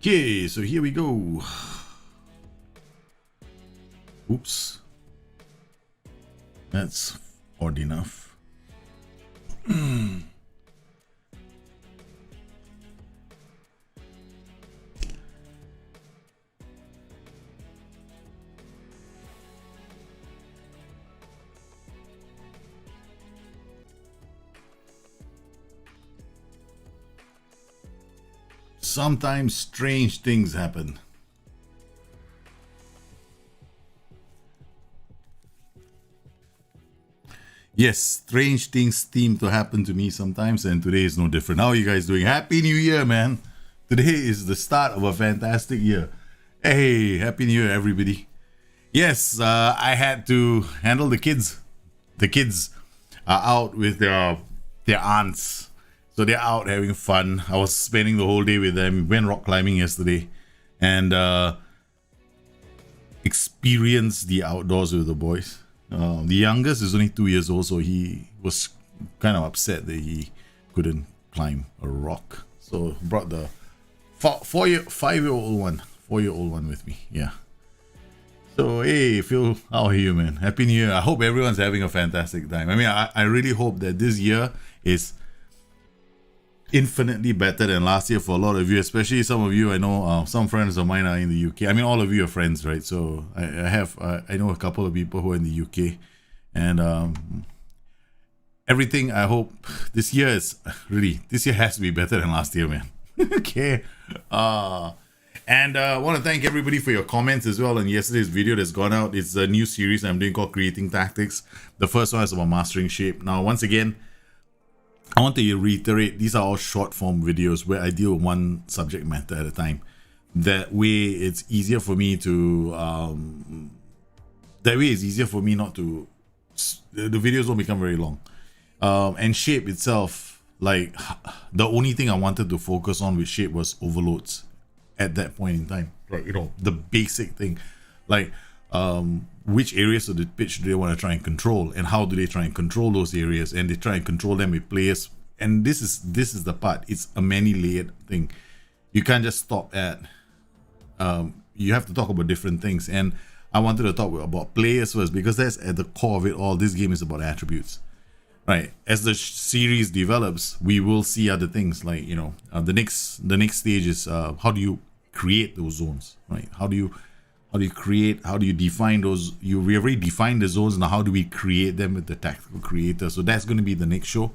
Okay, so here we go. Oops. That's odd enough. Sometimes strange things happen. Yes, strange things seem to happen to me sometimes, and today is no different. How are you guys doing? Happy New Year, man. Today is the start of a fantastic year. Hey, Happy New Year, everybody. Yes, I had to handle the kids. The kids are out with their aunts. So they're out having fun. I was spending the whole day with them. We went rock climbing yesterday and experienced the outdoors with the boys. The youngest is only 2 years old, so he was kind of upset that he couldn't climb a rock. So brought the 4-year-old one with me. Yeah. So hey, Phil, how are you, man? Happy New Year. I hope everyone's having a fantastic time. I mean, I really hope that this year is infinitely better than last year for a lot of you, especially some of you. I know some friends of mine are in the UK. I mean, all of you are friends, right? So I know a couple of people who are in the UK, and everything. I hope this year has to be better than last year, man. Okay. And I want to thank everybody for your comments as well on yesterday's video that's gone out. It's a new series I'm doing called Creating Tactics. The first one is about mastering shape. Now, once again, I want to reiterate, these are all short form videos where I deal with one subject matter at a time. That way it's easier for me to not to, the videos won't become very long. And shape itself, like the only thing I wanted to focus on with shape was overloads at that point in time. Right, you know, the basic thing. Like which areas of the pitch do they want to try and control, and how do they try and control those areas, and they try and control them with players. And this is the part. It's a many layered thing. You can't just stop at you have to talk about different things, and I wanted to talk about players first because that's at the core of it all. This game is about attributes, right? As the series develops, we will see other things, like, you know, the next stage is how do you create those zones, right? How do you define those? We already defined the zones. Now how do we create them with the tactical creator? So that's going to be the next show.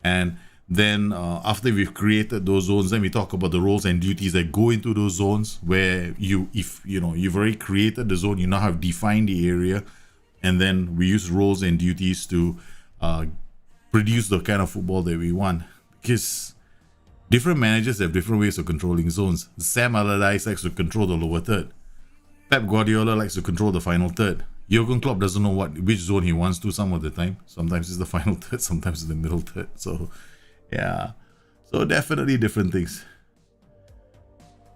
And then after we've created those zones, then we talk about the roles and duties that go into those zones, where if you've already created the zone, you now have defined the area, and then we use roles and duties to produce the kind of football that we want. Because different managers have different ways of controlling zones. Sam Allardyce likes to control the lower third. Pep Guardiola likes to control the final third. Jurgen Klopp doesn't know which zone he wants to some of the time. Sometimes it's the final third, sometimes it's the middle third. So, yeah. So definitely different things.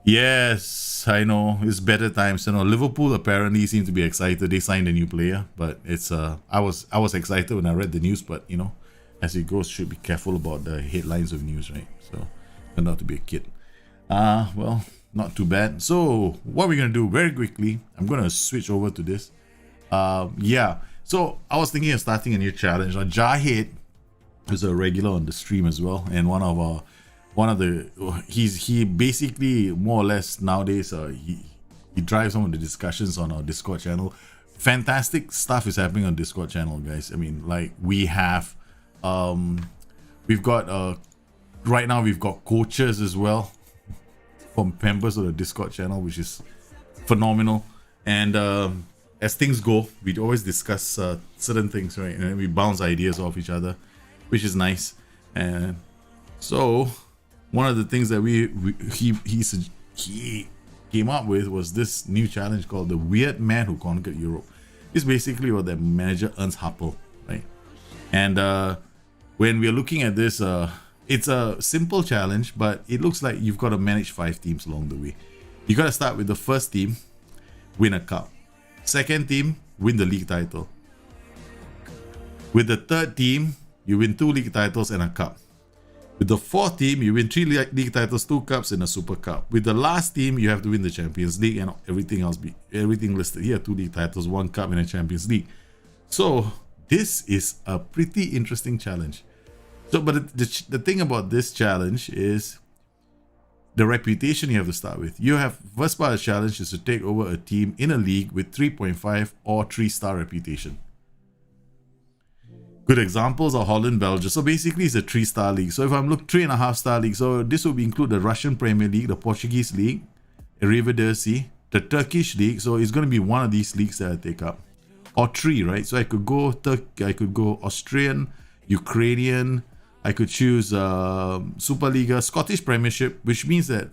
Yes, I know. It's better times. You know, Liverpool apparently seem to be excited. They signed a new player, but it's I was excited when I read the news, but you know, as it goes, should be careful about the headlines of news, right? So, turned out to be a kid. Well, not too bad. So what we're gonna do very quickly, I'm gonna switch over to this. Yeah, so I was thinking of starting a new challenge. Jahid is a regular on the stream as well, and he basically more or less nowadays he drives some of the discussions on our Discord channel. Fantastic stuff is happening on Discord channel, guys. I mean, like, we've got right now we've got coaches as well from members of the Discord channel, which is phenomenal. And as things go, we always discuss certain things, right? And we bounce ideas off each other, which is nice. And so one of the things that he came up with was this new challenge called the Weird Man Who Conquered Europe. It's basically what the manager Ernst Happel, right? And when we're looking at this, it's a simple challenge, but it looks like you've got to manage 5 teams along the way. You got to start with the first team, win a cup. Second team, win the league title. With the third team, you win 2 league titles and a cup. With the fourth team, you win 3 league titles, 2 cups, and a super cup. With the last team, you have to win the Champions League and everything else. Everything listed here: 2 league titles, 1 cup, and a Champions League. So this is a pretty interesting challenge. So, but the thing about this challenge is the reputation you have to start with. You have, first part of the challenge is to take over a team in a league with 3.5 or 3-star reputation. Good examples are Holland, Belgium. So basically it's a 3-star league. So if I'm looking 3.5-star league, so this will include the Russian Premier League, the Portuguese League, Eredivisie, the Turkish League. So it's going to be one of these leagues that I take up. Or 3, right? So I could go I could go Austrian, Ukrainian, I could choose Superliga, Scottish Premiership, which means that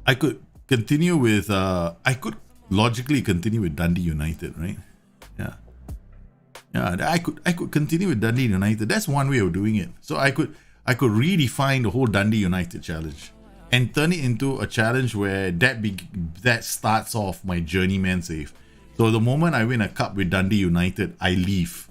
I could continue with, I could logically continue with Dundee United, right? Yeah. Yeah, I could continue with Dundee United. That's one way of doing it. So I could redefine the whole Dundee United challenge and turn it into a challenge where that starts off my journeyman save. So the moment I win a cup with Dundee United, I leave.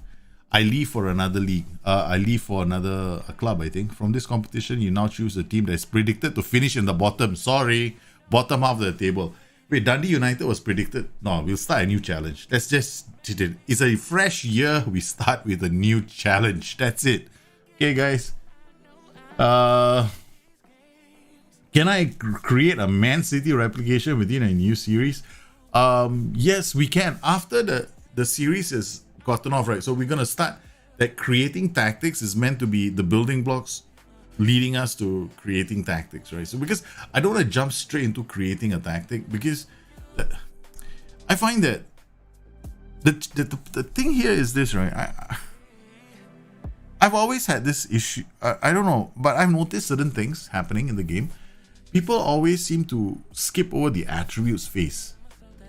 I leave for another league. I leave for another club, I think. From this competition, you now choose a team that's predicted to finish in the bottom. Sorry, bottom half of the table. Wait, Dundee United was predicted. No, we'll start a new challenge. Let's just, it's a fresh year. We start with a new challenge. That's it. Okay, guys. Can I create a Man City replication within a new series? Yes, we can. After the series is gotten off, right? So we're going to start that creating tactics is meant to be the building blocks leading us to creating tactics, right? So because I don't want to jump straight into creating a tactic, because I find that the thing here is this, right? I've always had this issue. I don't know, but I've noticed certain things happening in the game. People always seem to skip over the attributes phase.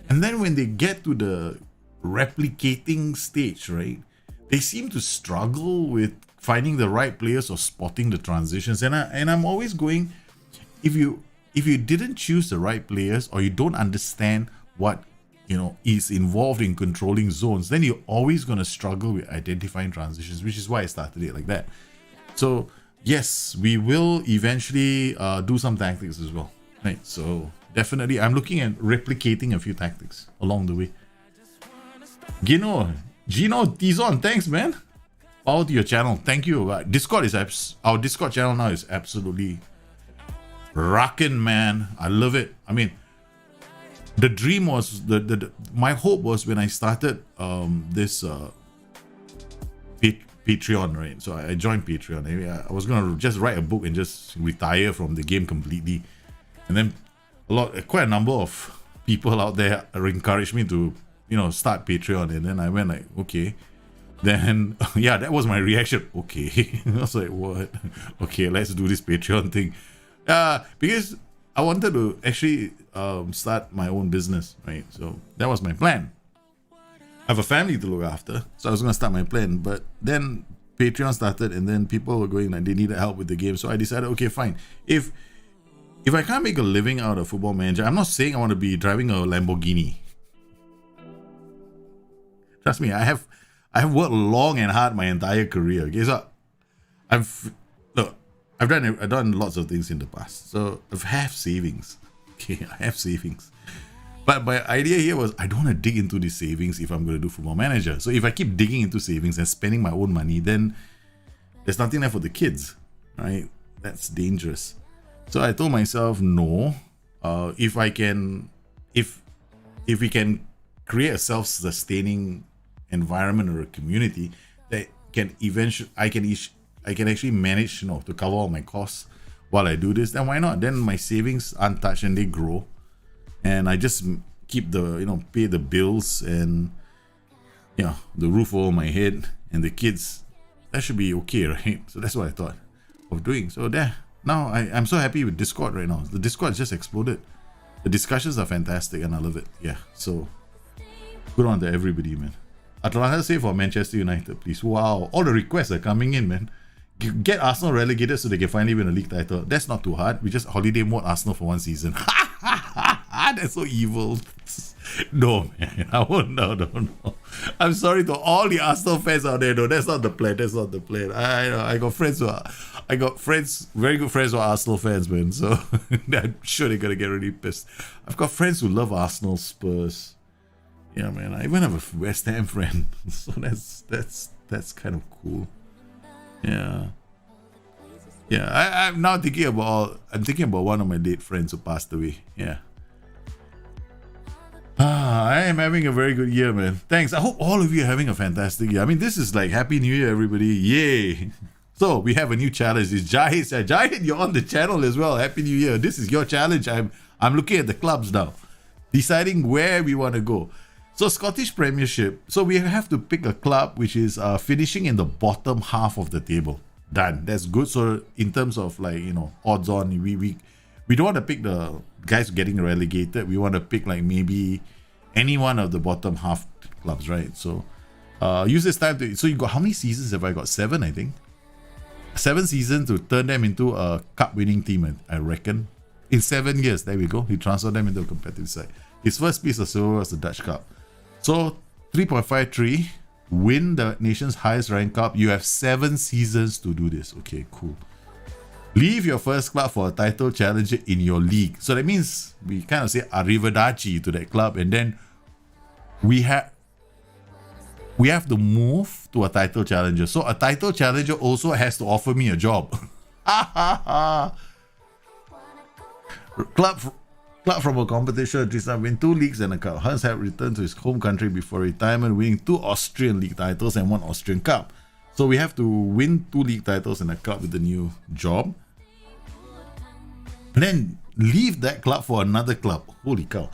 And then when they get to the replicating stage, right, they seem to struggle with finding the right players or spotting the transitions. And I'm always going, if you didn't choose the right players, or you don't understand what is involved in controlling zones, then you're always going to struggle with identifying transitions, which is why I started it like that. So yes, we will eventually do some tactics as well, right? So definitely I'm looking at replicating a few tactics along the way. Gino Tizon, thanks, man. Power to your channel. Thank you. Discord is our Discord channel now is absolutely rocking, man. I love it. I mean, the dream was my hope was when I started this Patreon, right? So I joined Patreon. I was gonna just write a book and just retire from the game completely, and then quite a number of people out there encouraged me to start Patreon, and then I went like, okay. Then yeah, that was my reaction. Okay. I was like, what? Okay, let's do this Patreon thing. Because I wanted to actually start my own business, right? So that was my plan. I have a family to look after, so I was gonna start my plan. But then Patreon started, and then people were going like they needed help with the game. So I decided, okay, fine. If I can't make a living out of Football Manager, I'm not saying I want to be driving a Lamborghini. Trust me, I have worked long and hard my entire career. Okay, so I've done lots of things in the past. So I have savings. Okay, I have savings. But my idea here was I don't want to dig into these savings if I'm going to do Football Manager. So if I keep digging into savings and spending my own money, then there's nothing left for the kids, right? That's dangerous. So I told myself, no. If we can create a self-sustaining environment or a community that can eventually I can actually manage to cover all my costs while I do this, then why not? Then my savings untouched and they grow, and I just keep the pay the bills and the roof over my head and the kids. That should be okay, right? So that's what I thought of doing. So there, now I'm so happy with Discord right now. The Discord just exploded. The discussions are fantastic and I love it. Yeah, so good on to everybody, man. Atlanta say for Manchester United, please. Wow, all the requests are coming in, man. Get Arsenal relegated so they can finally win a league title. That's not too hard. We just holiday mode Arsenal for one season. That's so evil. No, man. I won't. No. I'm sorry to all the Arsenal fans out there. No, that's not the plan. That's not the plan. I got friends very good friends who are Arsenal fans, man. So I'm sure they're gonna get really pissed. I've got friends who love Arsenal, Spurs. Yeah, man. I even have a West Ham friend. So that's kind of cool. Yeah. Yeah, I'm now thinking about one of my late friends who passed away. Yeah. I am having a very good year, man. Thanks. I hope all of you are having a fantastic year. I mean, this is like Happy New Year, everybody. Yay. So we have a new challenge. It's Jahid. Jahid, you're on the channel as well. Happy New Year. This is your challenge. I'm looking at the clubs now, deciding where we want to go. So Scottish Premiership. So we have to pick a club which is finishing in the bottom half of the table. Done. That's good. So in terms of like, you know, odds on, we don't want to pick the guys getting relegated. We want to pick like maybe any one of the bottom half clubs, right? So use this time to. So you got how many seasons have I got? 7, I think. 7 seasons to turn them into a cup winning team, I reckon. In 7 years, there we go. He transferred them into a competitive side. His first piece of silver was the Dutch Cup. So 3.53. Win the nation's highest ranked cup. You have 7 seasons to do this. Okay, cool. Leave your first club for a title challenger in your league. So that means we kind of say arrivederci to that club, and then we have to move to a title challenger. So a title challenger also has to offer me a job. Club from a competition, Tristan win 2 leagues and a cup. Ernst Happel returned to his home country before retirement, winning 2 Austrian league titles and 1 Austrian cup. So we have to win 2 league titles and a cup with the new job. And then leave that club for another club. Holy cow.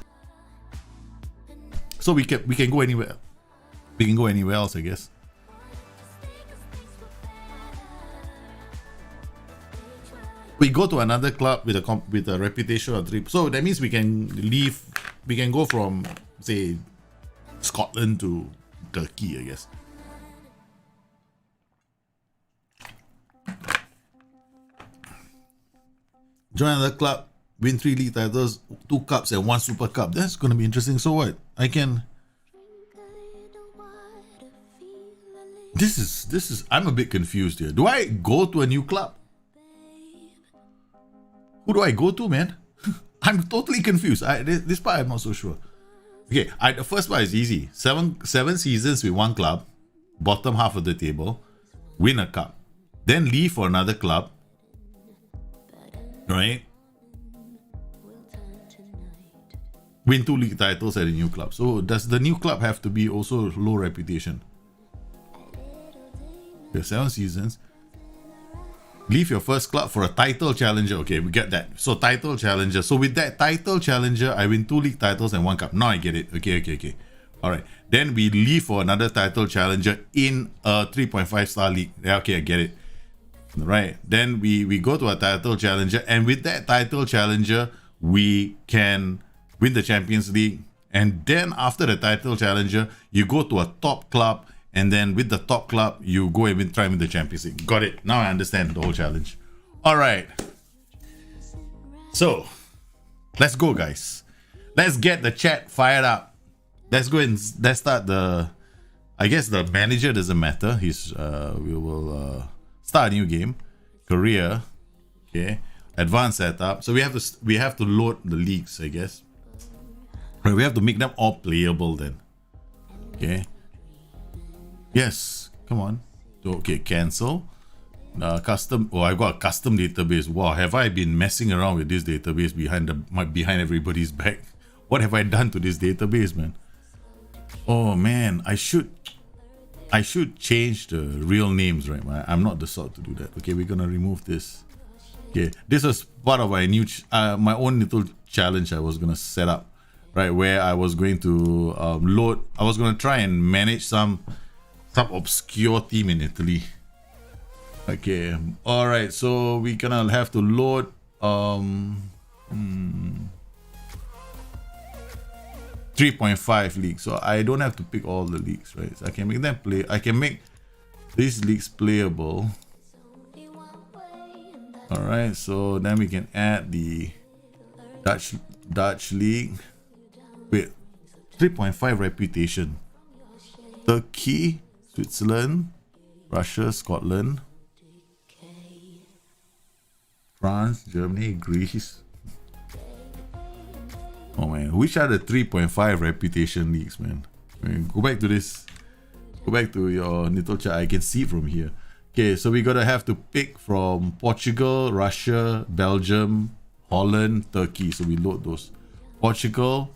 So we can go anywhere. We can go anywhere else, I guess. We go to another club with a reputation of 3. So that means we can leave. We can go from, say, Scotland to Turkey, I guess. Join another club, win 3 league titles, 2 cups and 1 super cup. That's gonna be interesting. So what? This is I'm a bit confused here. Do I go to a new club? Who do I go to, man? I'm totally confused. This part I'm not so sure. Okay, the first part is easy. 7 seasons with 1 club, bottom half of the table, win a cup, then leave for another club, right? Win 2 league titles at a new club. So does the new club have to be also low reputation? Okay, 7 seasons. Leave your first club for a title challenger. Okay, we get that. So title challenger. So with that title challenger, I win 2 league titles and 1 cup. Now I get it. Okay. All right. Then we leave for another title challenger in a 3.5 star league. Yeah, okay, I get it. Right. Then we go to a title challenger, and with that title challenger, we can win the Champions League. And then after the title challenger, you go to a top club. And then with the top club, you go and try and win the Champions League. Got it. Now I understand the whole challenge. All right. So, let's go, guys. Let's get the chat fired up. Let's go and let's start the... I guess the manager doesn't matter. We will start a new game. Career. Okay. Advanced setup. So we have to load the leagues, I guess. Right, we have to make them all playable then. Okay. Yes, come on. Okay, cancel. Custom. Oh, I've got a custom database. Wow, have I been messing around with this database behind everybody's back? What have I done to this database, man? Oh man, I should change the real names, right? I'm not the sort to do that. Okay, we're gonna remove this. Okay, this was part of my new, my own little challenge I was gonna set up, right? Where I was going to load. I was gonna try and manage some obscure team in Italy. Okay, all right, so we're gonna have to load 3.5 leagues, so I don't have to pick all the leagues, right? So I can make them play. I can make these leagues playable. All right, so then we can add the Dutch league. Wait, 3.5 reputation. Turkey, Switzerland, Russia, Scotland, France, Germany, Greece. Oh man, which are the 3.5 reputation leagues, man? I mean, go back to this. Go back to your little chart. I can see from here. Okay, so we gotta have to pick from Portugal, Russia, Belgium, Holland, Turkey. So we load those. Portugal,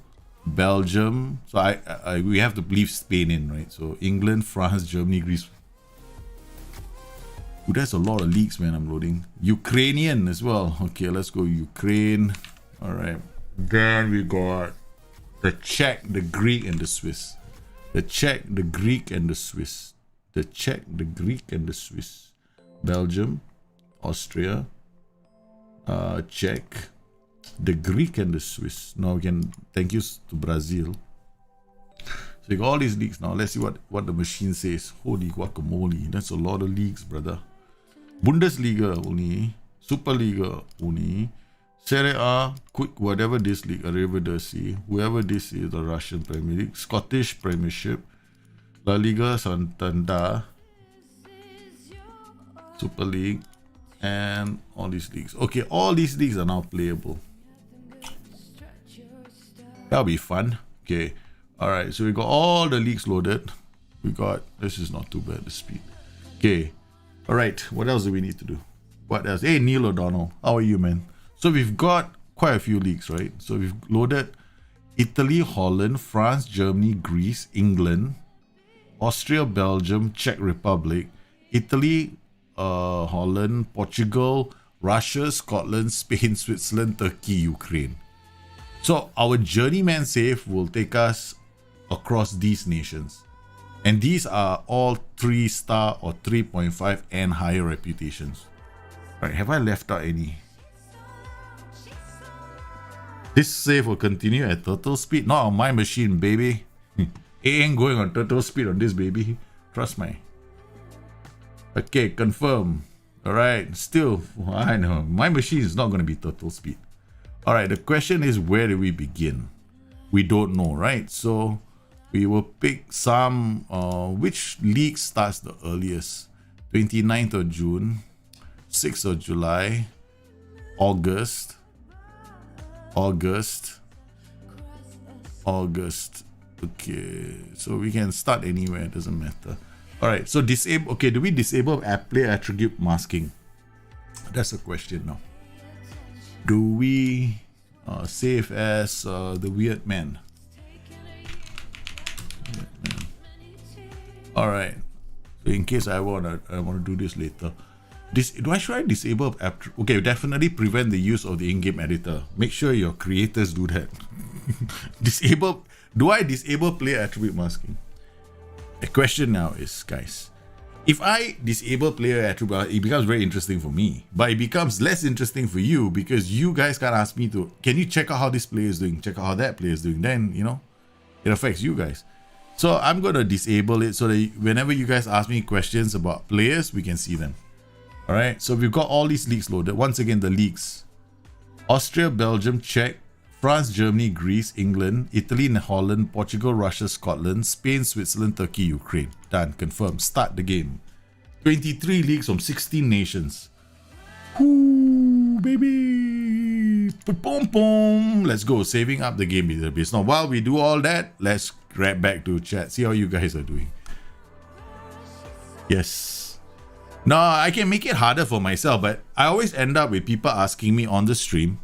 Belgium. So we have to leave Spain in, right? So England, France, Germany, Greece. Ooh, that's a lot of leagues, man. I'm loading. Ukrainian as well. Okay, let's go Ukraine. All right. Then we got the Czech, the Greek, and the Swiss. The Czech, the Greek, and the Swiss. The Czech, the Greek, and the Swiss. Belgium, Austria, Czech, the Greek, and the Swiss. Now we can thank you to Brazil. So we got all these leagues now. Let's see what the machine says. Holy guacamole. That's a lot of leagues, brother. Bundesliga only. Superliga only. Serie A, quick, whatever this league, Arrivederci, whoever this is, the Russian Premier League, Scottish Premiership, La Liga Santander, Super League, and all these leagues. Okay, all these leagues are now playable. That'll be fun. Okay, alright, so we got all the leagues loaded. We got, this is not too bad, the speed. Okay, alright, what else do we need to do? What else? Hey, Neil O'Donnell, how are you, man? So we've got quite a few leagues, right? So we've loaded Italy, Holland, France, Germany, Greece, England, Austria, Belgium, Czech Republic, Italy, Holland, Portugal, Russia, Scotland, Spain, Switzerland, Turkey, Ukraine. So our journeyman save will take us across these nations. And these are all 3-star or 3.5 and higher reputations. Right, have I left out any? This save will continue at turtle speed. Not on my machine, baby. It ain't going on turtle speed on this, baby. Trust me. Okay, confirm. Alright, still, I know. My machine is not going to be turtle speed. Alright, the question is, where do we begin? We don't know, right? So, we will pick some, which league starts the earliest? 29th of June, 6th of July, August. Okay, so we can start anywhere, it doesn't matter. Alright, so disable. Okay, do we disable player attribute masking? That's the question now. Do we save as the weird man? Alright, so in case I wanna do this later. Should I disable okay, definitely prevent the use of the in-game editor. Make sure your creators do that. Do I disable player attribute masking? The question now is, guys, if I disable player attribute, it becomes very interesting for me, but it becomes less interesting for you because you guys can't ask me to, can you check out how this player is doing, check out how that player is doing, then, you know, it affects you guys. So I'm going to disable it so that whenever you guys ask me questions about players, we can see them. Alright, so we've got all these leagues loaded. Once again, the leagues. Austria, Belgium, Czech, France, Germany, Greece, England, Italy, Holland, Portugal, Russia, Scotland, Spain, Switzerland, Turkey, Ukraine. Done, confirmed. Start the game. 23 leagues from 16 nations. Whoo, baby. Boom, boom. Let's go. Saving up the game database. Now, while we do all that, let's grab back to chat. See how you guys are doing. Yes. No, I can make it harder for myself, but I always end up with people asking me on the stream.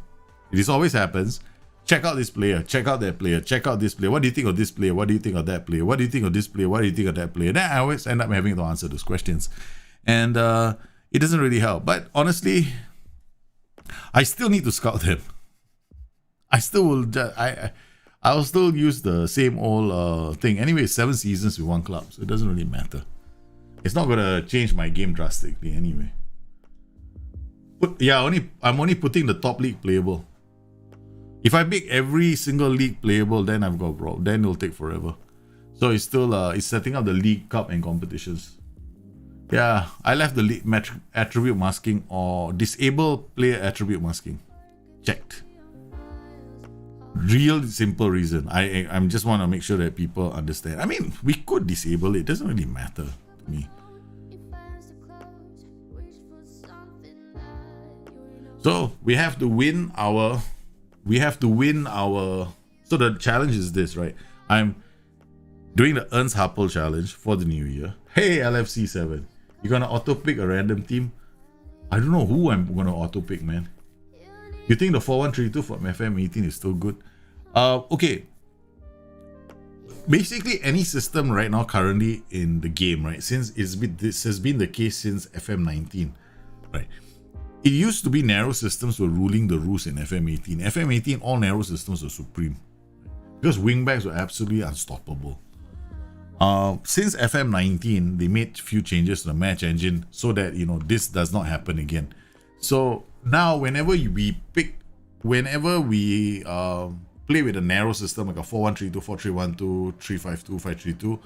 This always happens. Check out this player, check out that player, check out this player. What do you think of this player? What do you think of that player? What do you think of this player? What do you think of that player? Then I always end up having to answer those questions. And it doesn't really help. But honestly, I still need to scout them. I still will, I'll still use the same old thing. Anyway, 7 seasons with 1 club, so it doesn't really matter. It's not gonna change my game drastically anyway. I'm only putting the top league playable. If I make every single league playable, then I've got problem. Then it'll take forever. So it's still it's setting up the league cup and competitions. Yeah, I left the league attribute masking or disable player attribute masking checked. Real simple reason. I'm just want to make sure that people understand. I mean, we could disable it. It doesn't really matter to me. So we have to win our. So the challenge is this, right? I'm doing the Ernst Happel challenge for the new year. Hey, LFC7, you're gonna auto pick a random team. I don't know who I'm gonna auto pick, man. You think the 4132 from FM18 is still good? Okay. Basically, any system right now currently in the game, right? Since this has been the case since FM19, right? It used to be narrow systems were ruling the rules in FM18. FM18, all narrow systems were supreme because wingbacks were absolutely unstoppable. Since FM19, they made few changes to the match engine so that this does not happen again. So now, whenever we play with a narrow system like a 4-1-3-2, 4-3-1-2, 3-5-2, 5-3-2,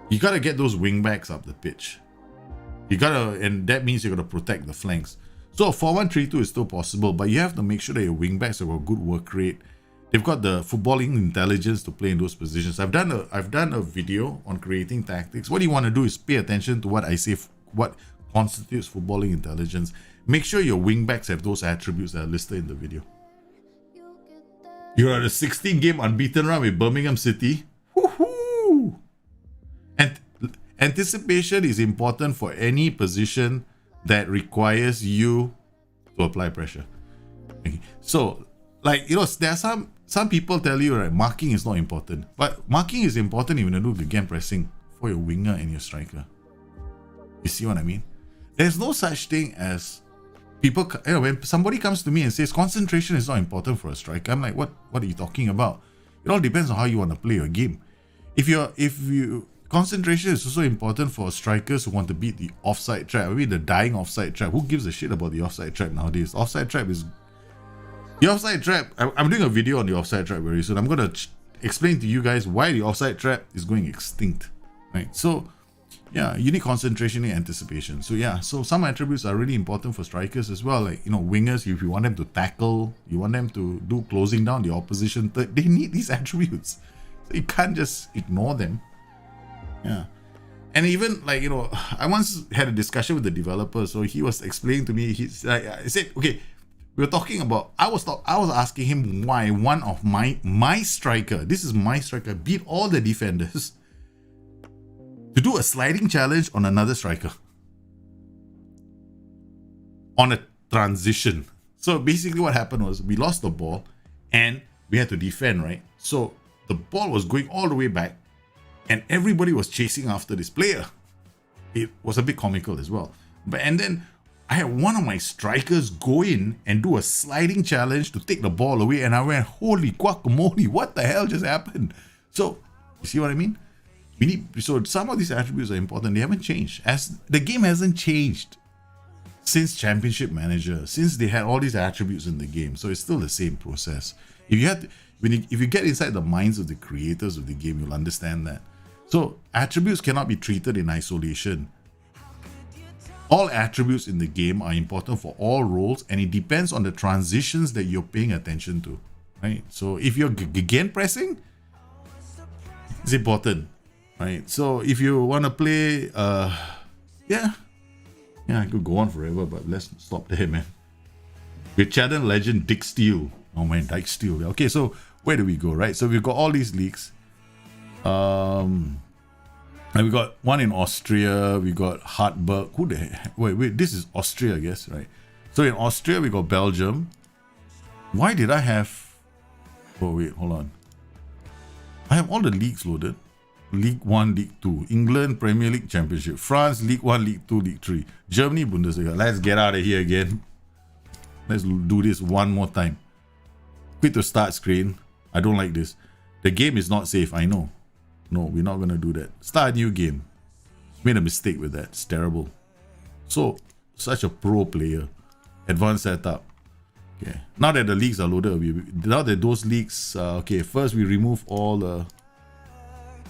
you gotta get those wingbacks up the pitch. And that means you gotta protect the flanks. So 4-1-3-2 is still possible, but you have to make sure that your wingbacks have a good work rate. They've got the footballing intelligence to play in those positions. I've done a video on creating tactics. What you want to do is pay attention to what I say, what constitutes footballing intelligence. Make sure your wingbacks have those attributes that are listed in the video. You're at a 16-game unbeaten run with Birmingham City. Woohoo! And anticipation is important for any position that requires you to apply pressure. Okay. So, there are some people tell you, right, marking is not important. But marking is important even when you do game pressing for your winger and your striker. You see what I mean? There's no such thing as people, when somebody comes to me and says concentration is not important for a striker, I'm like, what are you talking about? It all depends on how you want to play your game. Concentration is also important for strikers who want to beat the offside trap. I mean, the dying offside trap. Who gives a shit about the offside trap nowadays? The offside trap, I'm doing a video on the offside trap very soon. I'm going to explain to you guys why the offside trap is going extinct. Right? So, yeah, you need concentration and anticipation. So, yeah, so some attributes are really important for strikers as well. Like, wingers, if you want them to tackle, you want them to do closing down the opposition, they need these attributes. So you can't just ignore them. Yeah. And even I once had a discussion with the developer. So he was explaining to me, I said, okay, we were talking about, I was asking him why one of my striker, this is my striker, beat all the defenders to do a sliding challenge on another striker on a transition. So basically what happened was we lost the ball and we had to defend, right? So the ball was going all the way back and everybody was chasing after this player. It was a bit comical as well. And then I had one of my strikers go in and do a sliding challenge to take the ball away, and I went, holy guacamole, what the hell just happened? So, you see what I mean? So some of these attributes are important. They haven't changed. As the game hasn't changed since Championship Manager, since they had all these attributes in the game. So it's still the same process. If you get inside the minds of the creators of the game, you'll understand that. So attributes cannot be treated in isolation. All attributes in the game are important for all roles, and it depends on the transitions that you're paying attention to, right? So if you're again pressing, it's important, right? So if you want to play, yeah, I could go on forever, but let's stop there, man. With Chadden legend Dick Steele. Oh man, Dick Steele. Okay, so where do we go, right? So we've got all these leagues. And we got one in Austria, we got Hartberg. Who the heck? Wait, this is Austria, I guess, right? So in Austria, we got Belgium. Why did I have... Oh, wait, hold on. I have all the leagues loaded. League 1, League 2. England, Premier League, Championship. France, League 1, League 2, League 3. Germany, Bundesliga. Let's get out of here again. Let's do this one more time. Quit to start screen. I don't like this. The game is not safe, I know. No, we're not going to do that. Start a new game. Made a mistake with that. It's terrible. So, such a pro player. Advanced setup. Okay. Now that the leagues are loaded, now that those leagues... okay, first we remove all the...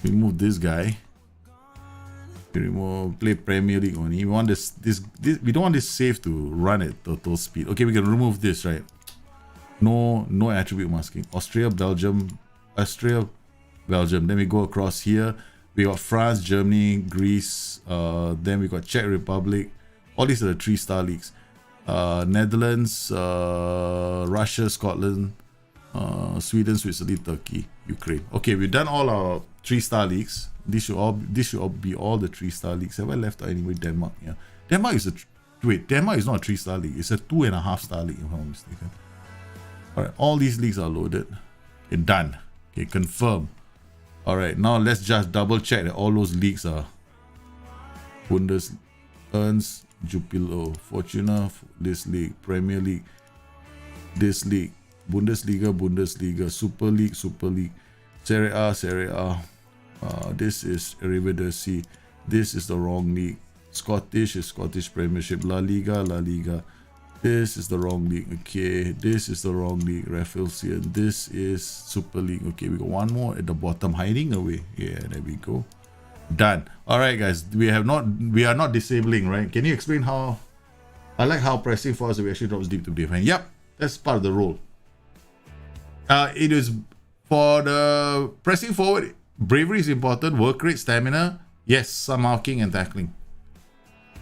Remove this guy. We remove... Play Premier League only. We want this... We don't want this save to run at total speed. Okay, we can remove this, right? No attribute masking. Austria, Belgium. Then we go across here. We got France, Germany, Greece. Then we got Czech Republic. All these are the 3-star leagues. Netherlands, Russia, Scotland, Sweden, Switzerland, Turkey, Ukraine. Okay, we've done all our 3-star leagues. This should all be all the 3-star leagues. Have I left out anyway? Denmark, yeah. Denmark is Denmark is not a 3-star league. It's a 2.5-star league, if I'm not mistaken. All right, all these leagues are loaded. Okay, done. Okay, confirm. All right, now let's just double check that all those leagues are Bundes, Ernst, Jupiler, Fortuna, this league, Premier League, this league, Bundesliga, Super League, Serie A. This is Eredivisie. This is the wrong league. Scottish is Scottish Premiership. La Liga. This is the wrong league. Okay, this is the wrong league. Rafflesian. This is Super League. Okay, we got one more at the bottom, hiding away. Yeah, there we go. Done. All right, guys. We are not disabling, right? Can you explain how? I like how pressing forwards we actually drops deep to defend. Yep, that's part of the role. It is for the pressing forward. Bravery is important. Work rate, stamina. Yes, some marking and tackling.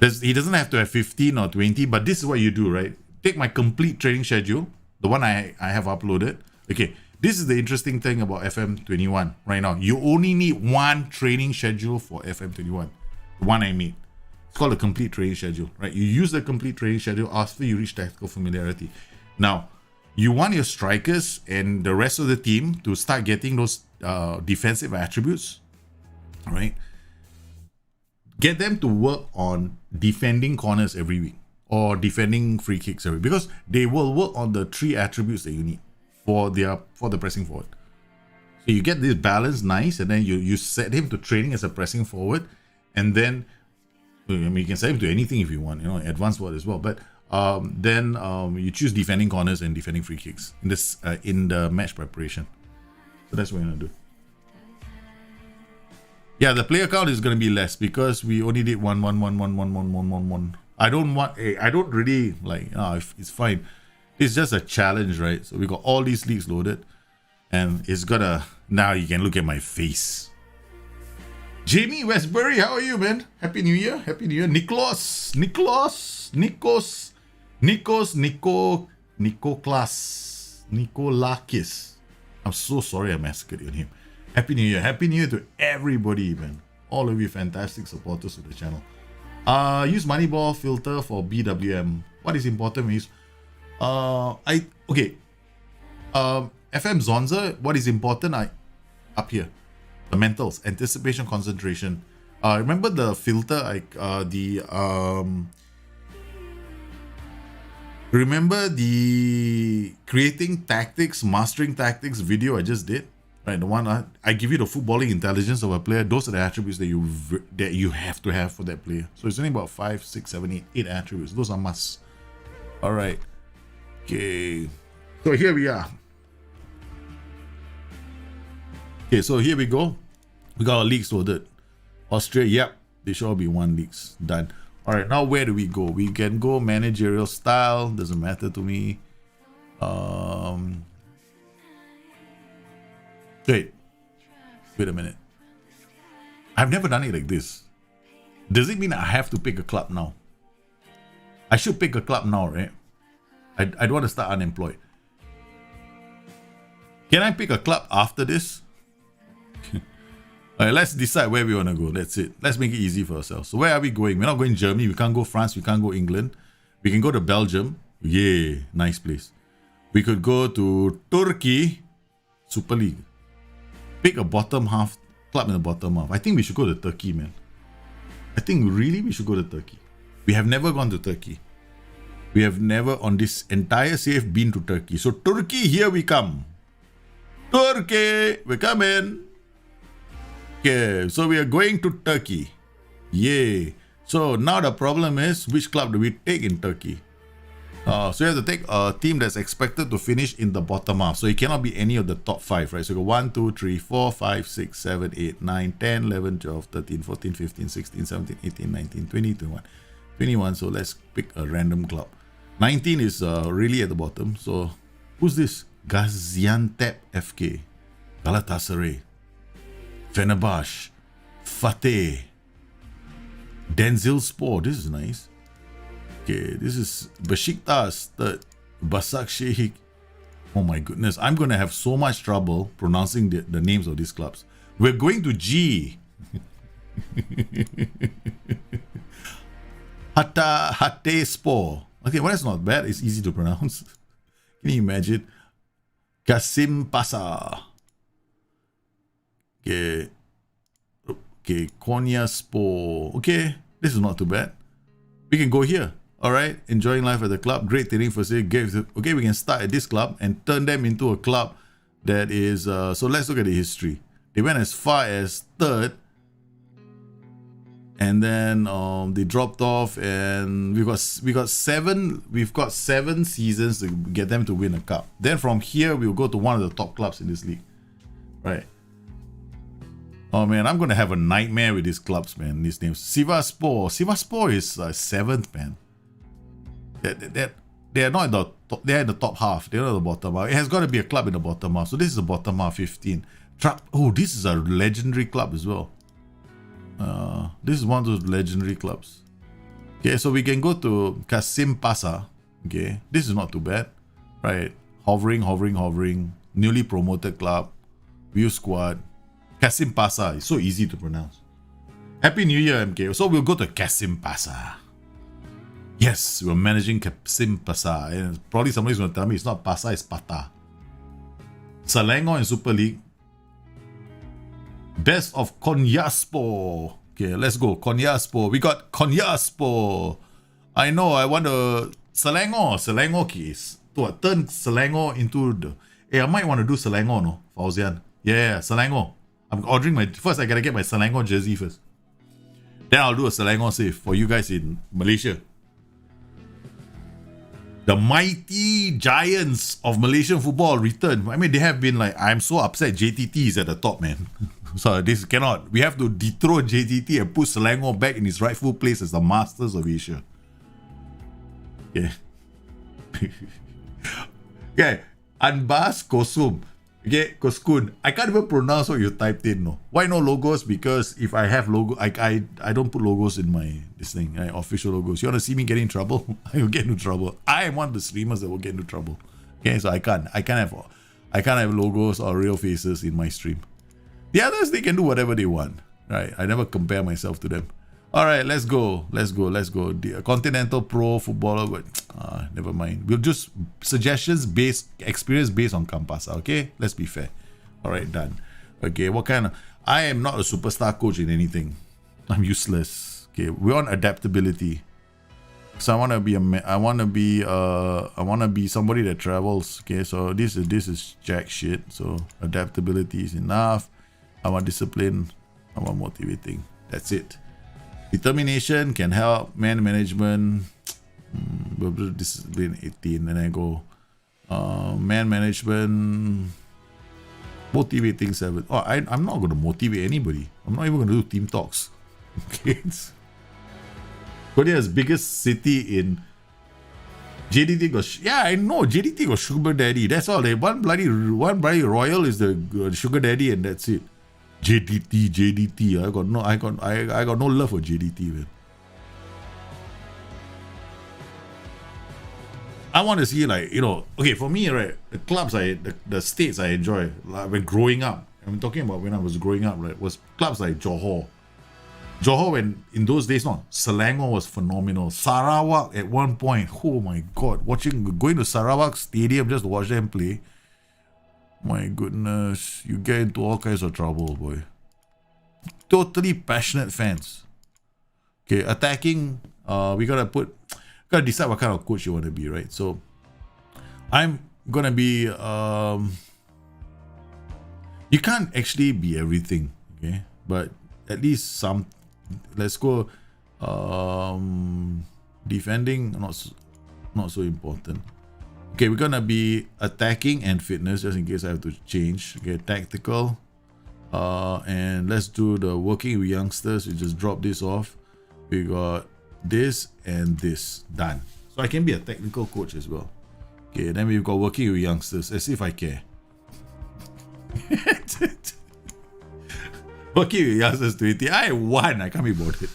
He doesn't have to have 15 or 20, but this is what you do, right? Take my complete training schedule, the one I have uploaded. Okay, this is the interesting thing about FM21 right now. You only need one training schedule for FM21. The one I made. It's called a complete training schedule, right? You use the complete training schedule after you reach tactical familiarity. Now, you want your strikers and the rest of the team to start getting those defensive attributes, right? Get them to work on defending corners every week or defending free kicks every week, because they will work on the 3 attributes that you need for the pressing forward. So you get this balance nice, and then you set him to training as a pressing forward, and then you can set him to anything if you want, advanced word as well. But then you choose defending corners and defending free kicks in the match preparation. So that's what we're gonna do. Yeah, the player count is gonna be less because we only did one. I don't really like. It's fine. It's just a challenge, right? So we got all these leagues loaded, and it's gonna. Now you can look at my face. Jamie Westbury, how are you, man? Happy New Year! Happy New Year, Nikos, Nikolakis. I'm so sorry I massacred your name. Happy New Year. Happy New Year to everybody, man. All of you fantastic supporters of the channel. Use Moneyball filter for BWM. What is important is FM Zonza, what is important up here. The mentals, anticipation, concentration. Remember the filter remember the creating tactics, mastering tactics video I just did? Right, the one I give you the footballing intelligence of a player. Those are the attributes that you have to have for that player. So it's only about 5, 6, 7, 8 attributes. Those are musts. All right. Okay. So here we are. Okay, so here we go. We got our leagues loaded. Austria, yep. They should all be 1 leagues. Done. All right, now where do we go? We can go managerial style. Doesn't matter to me. Wait a minute. I've never done it like this. Does it mean I have to pick a club now? I should pick a club now, right? I don't want to start unemployed. Can I pick a club after this? All right, let's decide where we want to go. That's it. Let's make it easy for ourselves. So where are we going? We're not going Germany. We can't go France. We can't go England. We can go to Belgium. Yay, nice place. We could go to Turkey. Super League. Pick a bottom half, club in the bottom half. I think we should go to Turkey, man. I think really we should go to Turkey. We have never gone to Turkey. We have never on this entire CF been to Turkey. So Turkey, here we come. Turkey, we're coming. Okay, so we are going to Turkey. Yay. So now the problem is, which club do we take in Turkey? So you have to take a team that's expected to finish in the bottom half. So it cannot be any of the top 5, right? So you go 1, 2, 3, 4, 5, 6, 7, 8, 9, 10, 11, 12, 13, 14, 15, 16, 17, 18, 19, 20, 21. 21, so let's pick a random club. 19 is really at the bottom. So Who's this? Gaziantep FK, Galatasaray, Fenerbahce, Fateh, Denizlispor. This is nice. Okay, this is Besiktas, third, Başakşehir. Oh my goodness, I'm going to have so much trouble pronouncing the names of these clubs. We're going to G. Hatayspor. Okay, well, that's not bad. It's easy to pronounce. Can you imagine? Kasimpasa. Okay. Okay, Konyaspor. Okay, this is not too bad. We can go here. All right, enjoying life at the club. Great training facility. Okay, we can start at this club and turn them into a club that is. So let's look at the history. They went as far as third, and then they dropped off, and we got seven. We've got 7 seasons to get them to win a cup. Then from here we'll go to one of the top clubs in this league, right? Oh man, I'm gonna have a nightmare with these clubs, man. These names. Sivasspor. Sivasspor is 7th, man. They're not in the top, they're in the top half. They're not the bottom half. It has got to be a club in the bottom half. So this is the bottom half, 15. Oh, this is a legendary club as well. This is one of those legendary clubs. Okay, so we can go to Kasimpasa. Okay, this is not too bad, right? Hovering. Newly promoted club, view squad. Kasimpasa is so easy to pronounce. Happy New Year, MK. So we'll go to Kasimpasa. Yes, we're managing Kasimpasa. And probably somebody's going to tell me it's not Pasa, it's Pata. Selangor in Super League. Best of Konyaspor. Okay, let's go. Konyaspor. We got Konyaspor. I know, I want to... Selangor case. To turn Selangor into the... Hey, I might want to do Selangor, no? Fauzian. Yeah, Selangor. I'm ordering my... First, I gotta get my Selangor jersey first. Then I'll do a Selangor save for you guys in Malaysia. The mighty giants of Malaysian football return. I mean, they have been like... I'm so upset JTT is at the top, man. So this cannot. We have to dethrone JTT and put Selangor back in its rightful place as the masters of Asia. Okay. Okay. Anbas Kosum. Okay, Koskun. I can't even pronounce what you typed in, no. Why no logos? Because if I have logo, I don't put logos in my this thing, right? Official logos. You want to see me get in trouble? I will get into trouble. I am one of the streamers that will get into trouble. Okay, so I can't have logos or real faces in my stream. The others, they can do whatever they want, right? I never compare myself to them. All right, let's go. The Continental Pro footballer, but never mind. We'll just experience based on Kampasa, okay? Let's be fair. All right, done. Okay, what kind of... I am not a superstar coach in anything. I'm useless. Okay, we're on adaptability. So I want to be somebody that travels. Okay, so this is jack shit. So adaptability is enough. I want discipline. I want motivating. That's it. Determination can help. Man management. Discipline 18. And I go. Man management. Motivating 7. Oh, I'm not going to motivate anybody. I'm not even going to do team talks. Okay. Korea's biggest city in JDT got... Yeah, I know. JDT got sugar daddy. That's all. One bloody royal is the sugar daddy and that's it. JDT. I got no love for JDT, man. I want to see, like, you know, okay, for me, right, the clubs the states I enjoy, like when growing up, I'm talking about when I was growing up, right, was clubs like Johor, when in those days, no, Selangor was phenomenal. Sarawak at one point, oh my god, going to Sarawak Stadium just to watch them play. My goodness, you get into all kinds of trouble, boy. Totally passionate fans. Okay, attacking, we gotta decide what kind of coach you want to be, right? So, I'm gonna be, you can't actually be everything, okay? But at least some, let's go, defending, not so important. Okay, we're gonna be attacking and fitness, just in case I have to change. Okay, tactical. And let's do the working with youngsters. We just drop this off. We got this and this. Done. So I can be a technical coach as well. Okay, then we've got working with youngsters, as if I care. Working with youngsters 20, I won. I can't be bothered.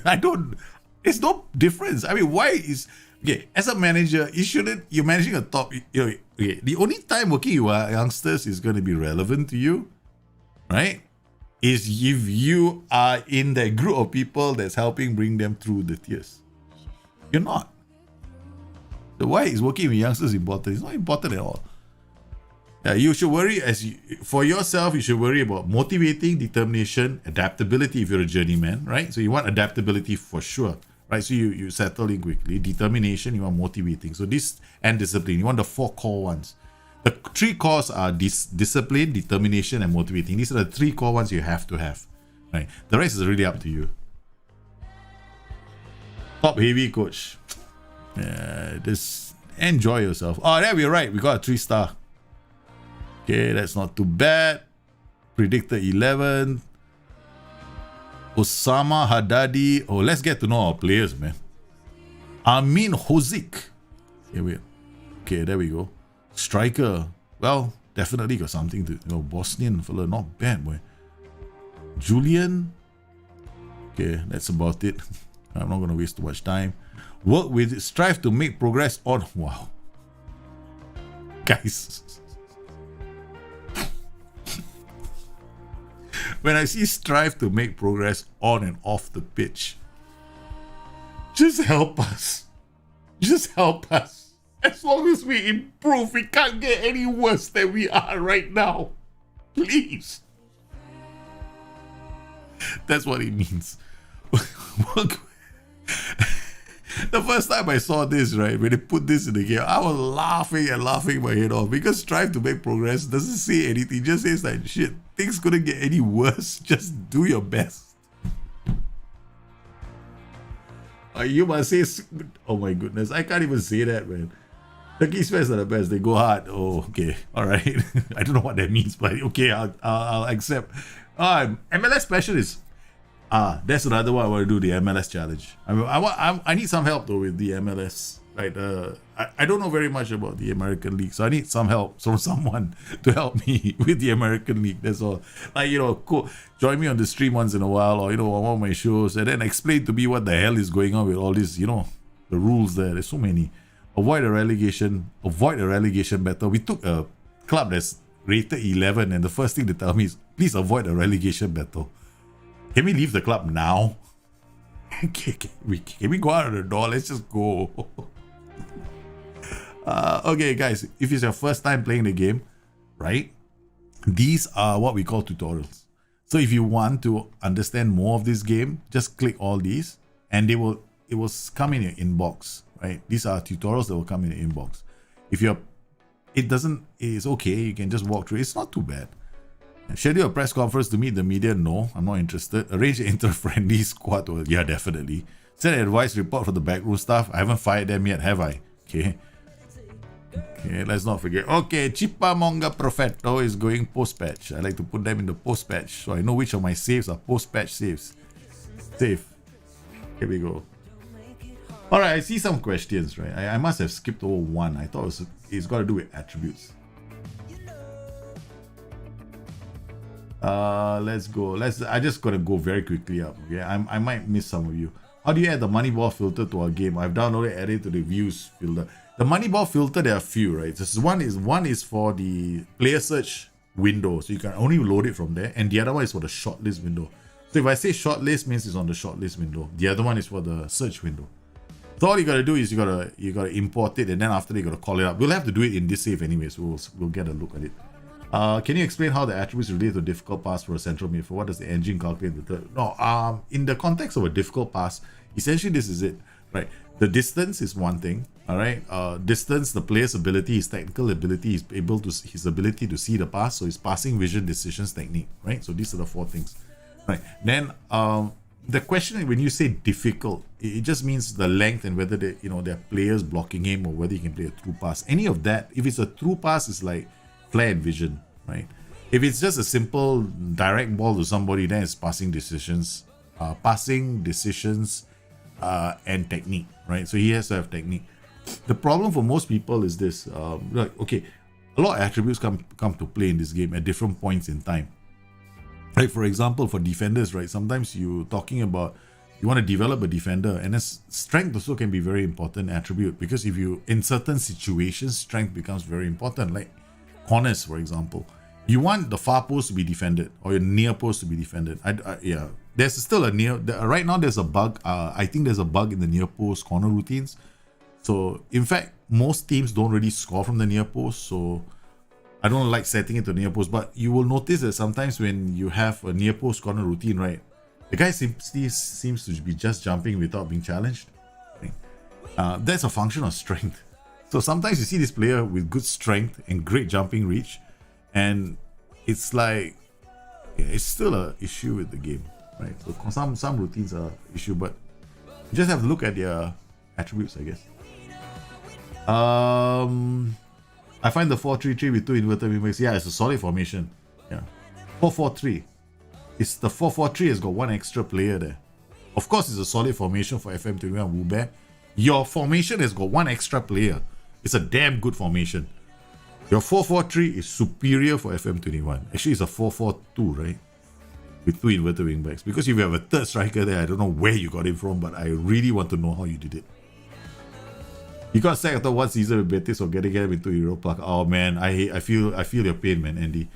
I don't. It's no difference. I mean, why is okay? As a manager, you're managing a top. Okay, the only time working with youngsters is going to be relevant to you, right? Is if you are in that group of people that's helping bring them through the tiers. You're not. So why is working with youngsters important? It's not important at all. Yeah, you should worry for yourself. You should worry about motivating, determination, adaptability. If you're a journeyman, right? So you want adaptability for sure, right? So you settle in quickly. Determination, you want motivating. So this and discipline. You want the 4 core ones. The 3 cores are discipline, determination, and motivating. These are the 3 core ones you have to have, right? The rest is really up to you. Top heavy coach. Just enjoy yourself. Oh, there we're right. We got a 3-star. Okay, that's not too bad. Predicted 11. Osama Haddadi. Oh, let's get to know our players, man. Amin Hozik. Okay, wait. Okay, there we go. Striker. Well, definitely got something to... Bosnian fella, not bad, boy. Julian. Okay, that's about it. I'm not going to waste too much time. Work with it. Strive to make progress on... Wow. Guys. When I see strive to make progress on and off the pitch, just help us. Just help us. As long as we improve, we can't get any worse than we are right now. Please. That's what it means. The first time I saw this, right, when they put this in the game, I was laughing and laughing my head off because strive to make progress doesn't say anything. Just says like, shit, things couldn't get any worse. Just do your best. You must say, oh my goodness, I can't even say that, man. Turkey's fans are the best. They go hard. Oh, okay. All right. I don't know what that means, but okay, I'll accept. MLS specialist. That's another one I want to do, the MLS challenge. I need some help though with the MLS. Right? I don't know very much about the American League, so I need some help from someone to help me with the American League. That's all. Like, join me on the stream once in a while, or on one of my shows, and then explain to me what the hell is going on with all this. The rules there. There's so many. Avoid a relegation battle. We took a club that's rated 11, and the first thing they tell me is, please avoid a relegation battle. Can we leave the club now? Can we go out of the door? Let's just go. Okay, guys, if it's your first time playing the game, right? These are what we call tutorials. So if you want to understand more of this game, just click all these, and it will come in your inbox, right? These are tutorials that will come in your inbox. It's okay. You can just walk through. It's not too bad. Schedule a press conference to meet the media? No, I'm not interested. Arrange an inter-friendly squad? Well, yeah, definitely. Send an advice report for the backroom staff? I haven't fired them yet, have I? Okay, let's not forget. Okay, Chipamonga Profeto is going post-patch. I like to put them in the post-patch, so I know which of my saves are post-patch saves. Save. Here we go. Alright, I see some questions, right? I must have skipped over one. I thought it's got to do with attributes. Let's go. I just gotta go very quickly up. Okay, I might miss some of you. How do you add the Moneyball filter to our game? I've downloaded, added to the views filter. The Moneyball filter, there are a few, right? This one is for the player search window, so you can only load it from there, and the other one is for the shortlist window. So if I say shortlist, means it's on the shortlist window. The other one is for the search window. So all you gotta do is you gotta import it, and then after that you gotta call it up. We'll have to do it in this save anyway, so we'll get a look at it. Can you explain how the attributes relate to difficult pass for a central midfield? What does the engine calculate in the third? No, in the context of a difficult pass, essentially this is it, right? The distance is one thing, all right? Distance, the player's ability, his technical ability, his ability to see the pass, so his passing, vision, decisions, technique, right? So these are the 4 things, right? Then the question when you say difficult, it just means the length and whether there are players blocking him or whether he can play a through pass. Any of that, if it's a through pass, it's like flair and vision, right? If it's just a simple direct ball to somebody, then it's passing decisions, and technique, right? So he has to have technique. The problem for most people is this. Like, okay, a lot of attributes come to play in this game at different points in time. Like, for example, for defenders, right? Sometimes you're talking about you want to develop a defender, and strength also can be very important attribute, because if you, in certain situations, strength becomes very important. Like corners, for example, you want the far post to be defended or your near post to be defended. Yeah, there's still a near. Right now, there's a bug. I think there's a bug in the near post corner routines. So, in fact, most teams don't really score from the near post. So, I don't like setting it to near post. But you will notice that sometimes when you have a near post corner routine, right, the guy simply seems to be just jumping without being challenged. That's a function of strength. So sometimes you see this player with good strength and great jumping reach, and it's like it's still an issue with the game, right? So some routines are an issue, but you just have to look at their attributes, I guess. I find the 4-3-3 with two inverted wingbacks. Yeah, it's a solid formation. Yeah, 4-4-3. It's the 4-4-3 has got one extra player there. Of course, it's a solid formation for FM21 Wubei. Your formation has got one extra player. It's a damn good formation. Your 4-4-3 is superior for FM21. Actually, it's a 4-4-2, right? With two inverted wingbacks. Because if you have a third striker there, I don't know where you got it from, but I really want to know how you did it. You got sacked after one season with Betis or getting him into Europa. Oh man, I feel your pain, man, Andy.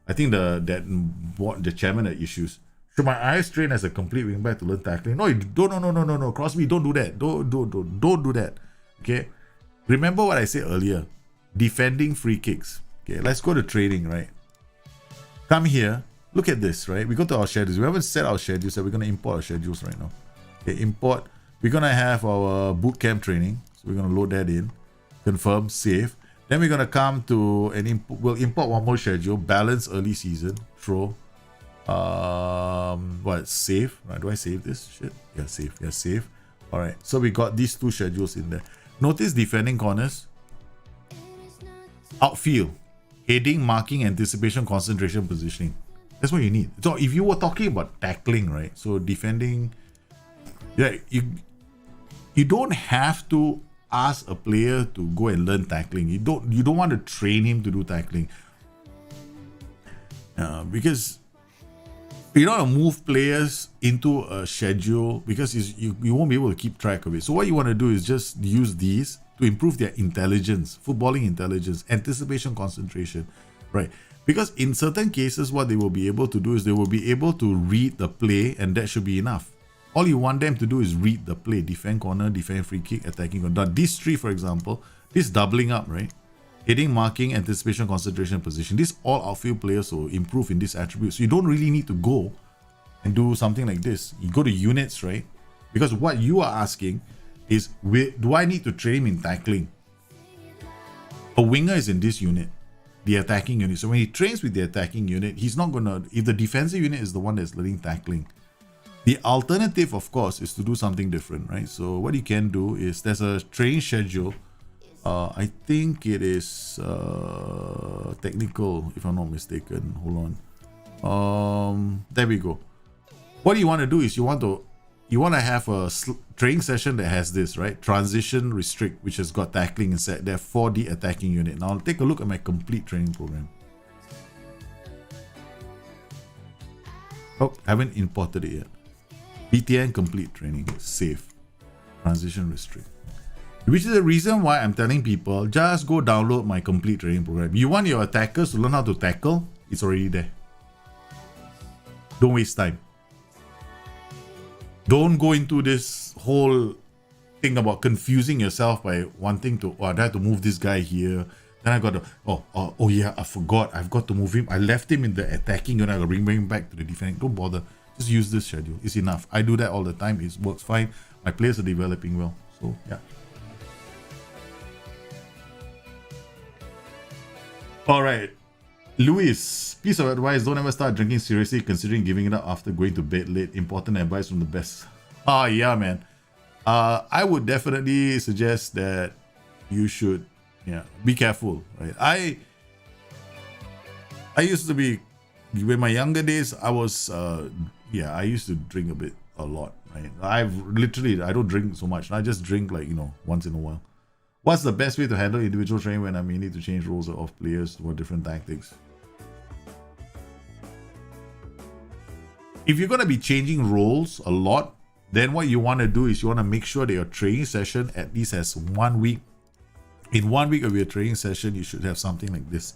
I think the chairman had issues. Should my eyes train as a complete wingback to learn tackling? No, no. Crosby, don't do that. Don't do that. Okay. Remember what I said earlier. Defending free kicks. Okay, let's go to training, right? Come here. Look at this, right? We go to our schedules. We haven't set our schedules, so we're gonna import our schedules right now. Okay, import. We're gonna have our boot camp training. So we're gonna load that in. Confirm, save. Then we're gonna come to we'll import one more schedule. Balance early season. Throw. Save? Right, do I save this? Shit. Yeah, save. Yeah, save. Alright. So we got these two schedules in there. Notice defending corners. Outfield. Heading, marking, anticipation, concentration, positioning. That's what you need. So if you were talking about tackling, right? So defending. Yeah, you don't have to ask a player to go and learn tackling. You don't want to train him to do tackling. Because you don't want to move players into a schedule, because you won't be able to keep track of it. So what you want to do is just use these to improve their intelligence, footballing intelligence, anticipation, concentration, right? Because in certain cases, what they will be able to do is they will be able to read the play, and that should be enough. All you want them to do is read the play: defend corner, defend free kick, attacking corner. Now, these three, for example, this doubling up, right? Heading, marking, anticipation, concentration, position. These all outfield players will improve in these attributes. So you don't really need to go and do something like this. You go to units, right? Because what you are asking is, do I need to train him in tackling? A winger is in this unit, the attacking unit. So when he trains with the attacking unit, he's not going to, if the defensive unit is the one that's learning tackling. The alternative, of course, is to do something different, right? So what you can do is, there's a training schedule. I think it is technical, if I'm not mistaken. Hold on. There we go. What you want to do is you want to have a training session that has this, right? Transition, restrict, which has got tackling inside. There for the attacking unit. Now I'll take a look at my complete training program. Oh, haven't imported it yet. BTN complete training, save, transition, restrict. Which is the reason why I'm telling people, just go download my complete training program. You want your attackers to learn how to tackle? It's already there. Don't waste time. Don't go into this whole thing about confusing yourself by wanting to, I have to move this guy here. Then I got to, oh yeah, I forgot. I've got to move him. I left him in the attacking and I got to bring him back to the defending. Don't bother. Just use this schedule. It's enough. I do that all the time. It works fine. My players are developing well. So, yeah. Alright. Luis, piece of advice: don't ever start drinking seriously, considering giving it up after going to bed late. Important advice from the best. Yeah, man. I would definitely suggest that you should, be careful, right? I used to be, in my younger days, I was, I used to drink a lot, right? I don't drink so much. I just drink once in a while. What's the best way to handle individual training when I may need to change roles of players for different tactics? If you're going to be changing roles a lot, then what you want to do is you want to make sure that your training session at least has 1 week. In 1 week of your training session, you should have something like this.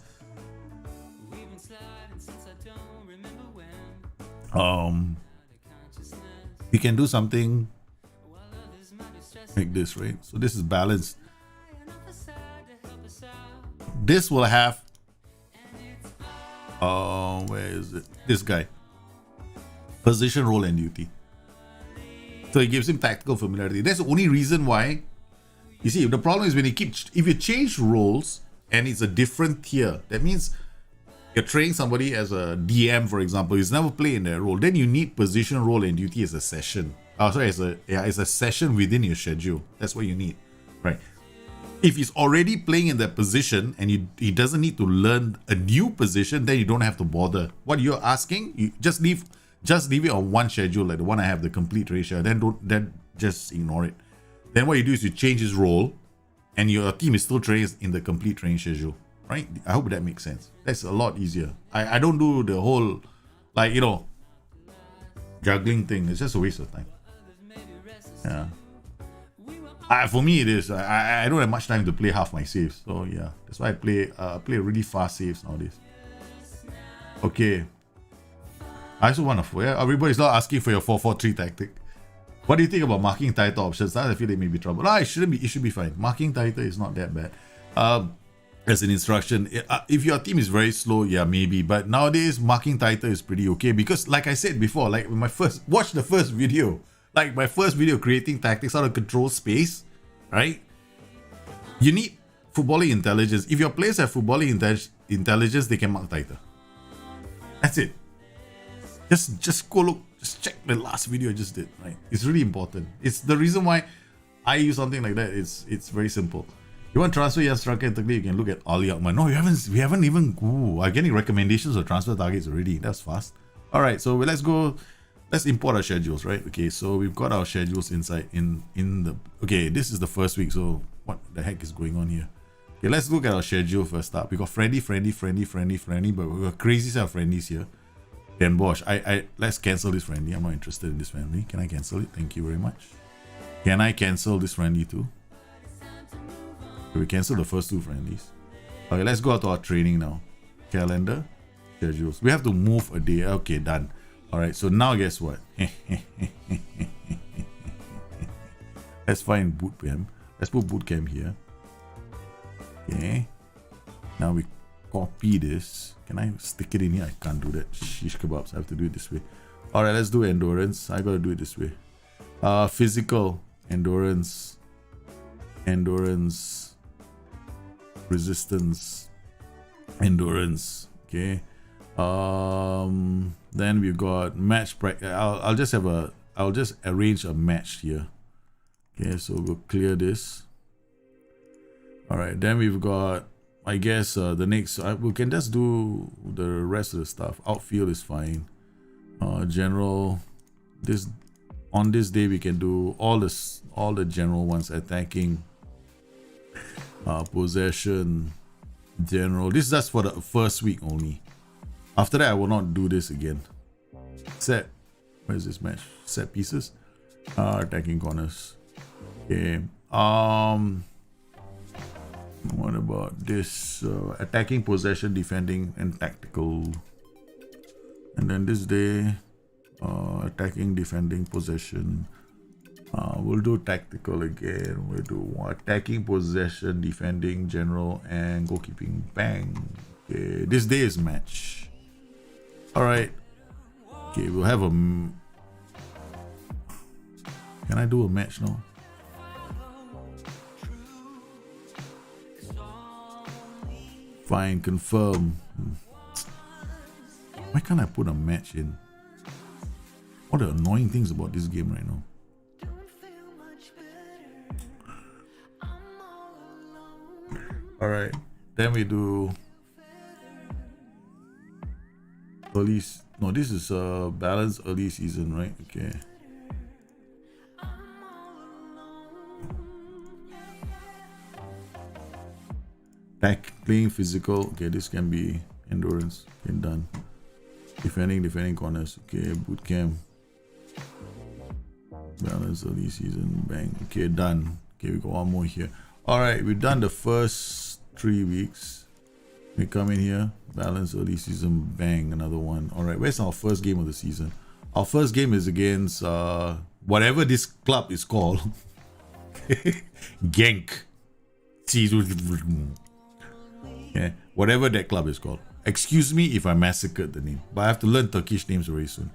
You can do something like this, right? So this is balanced. This will have, where is it? This guy. Position, role, and duty. So it gives him tactical familiarity. That's the only reason why. You see, the problem is when you if you change roles and it's a different tier, that means you're training somebody as a DM, for example, he's never played in that role. Then you need position, role, and duty as a session. As a session within your schedule. That's what you need, right? If he's already playing in that position and he doesn't need to learn a new position, then you don't have to bother. What you're asking, you just leave it on one schedule, like the one I have, the complete ratio. Then just ignore it. Then what you do is you change his role, and your team is still training in the complete training schedule, right? I hope that makes sense. That's a lot easier. I don't do the whole, like, you know, juggling thing. It's just a waste of time. Yeah. For me, it is. I don't have much time to play half my saves, so yeah, that's why I play really fast saves nowadays. Okay. I also want to. Yeah, everybody's not asking for your 4-4-3 tactic. What do you think about marking title options? I feel they may be trouble. It shouldn't be. It should be fine. Marking title is not that bad. As an instruction, if your team is very slow, yeah, maybe. But nowadays, marking title is pretty okay because, like I said before, like watch the first video. Like my first video, creating tactics how to control space, right? You need footballing intelligence. If your players have footballing intelligence, they can mark title. That's it. Just go look, just check the last video I just did, right? It's really important. It's the reason why I use something like that. It's very simple. You want transfer your striker and you can look at Ali Akman. No, we haven't even. Ooh, I'm getting recommendations of transfer targets already. That's fast. All right, so let's go. Let's import our schedules, right? Okay, so we've got our schedules inside in the. Okay, this is the first week. So what the heck is going on here? Okay, let's look at our schedule first up. We got friendly, but we got crazy set of friendlies here. Then Bosch, let's cancel this friendly. I'm not interested in this friendly. Can I cancel it? Thank you very much. Can I cancel this friendly too? Okay, we cancel the first two friendlies. Okay, let's go out to our training now. Calendar, schedules. We have to move a day. Okay, done. All right, so now guess what? Let's find bootcamp. Let's put bootcamp here. Okay. Now we copy this. Can I stick it in here? I can't do that. Shish kebabs. I have to do it this way. All right, let's do endurance. I gotta do it this way. Physical, endurance, resistance, endurance. Okay. Then we've got match practice. I'll just arrange a match here. Okay, so we'll clear this. All right, then we've got, I guess, the next. We can just do the rest of the stuff. Outfield is fine. General. On this day we can do all the general ones. Attacking. Possession. General. This is just for the first week only. After that, I will not do this again. Set. Where is this match? Set pieces. Attacking corners. Okay. What about this? Attacking, possession, defending, and tactical. And then this day, attacking, defending, possession. We'll do tactical again. We'll do attacking, possession, defending, general, and goalkeeping. Bang. Okay. This day is match. All right. Okay, we'll have a. Can I do a match now? Fine, confirm. Why can't I put a match in? What are the annoying things about this game right now? All right, then we do. Early, no, this is a balanced early season, right? Okay. Tackling, physical. Okay, this can be endurance. Okay, done. Defending corners. Okay, boot camp. Balance early season. Bang. Okay, done. Okay, we got one more here. Alright, we've done the first 3 weeks. We come in here. Balance early season. Bang. Another one. Alright, where's our first game of the season? Our first game is against whatever this club is called. Genk. Yeah, whatever that club is called. Excuse me if I massacred the name, but I have to learn Turkish names very soon.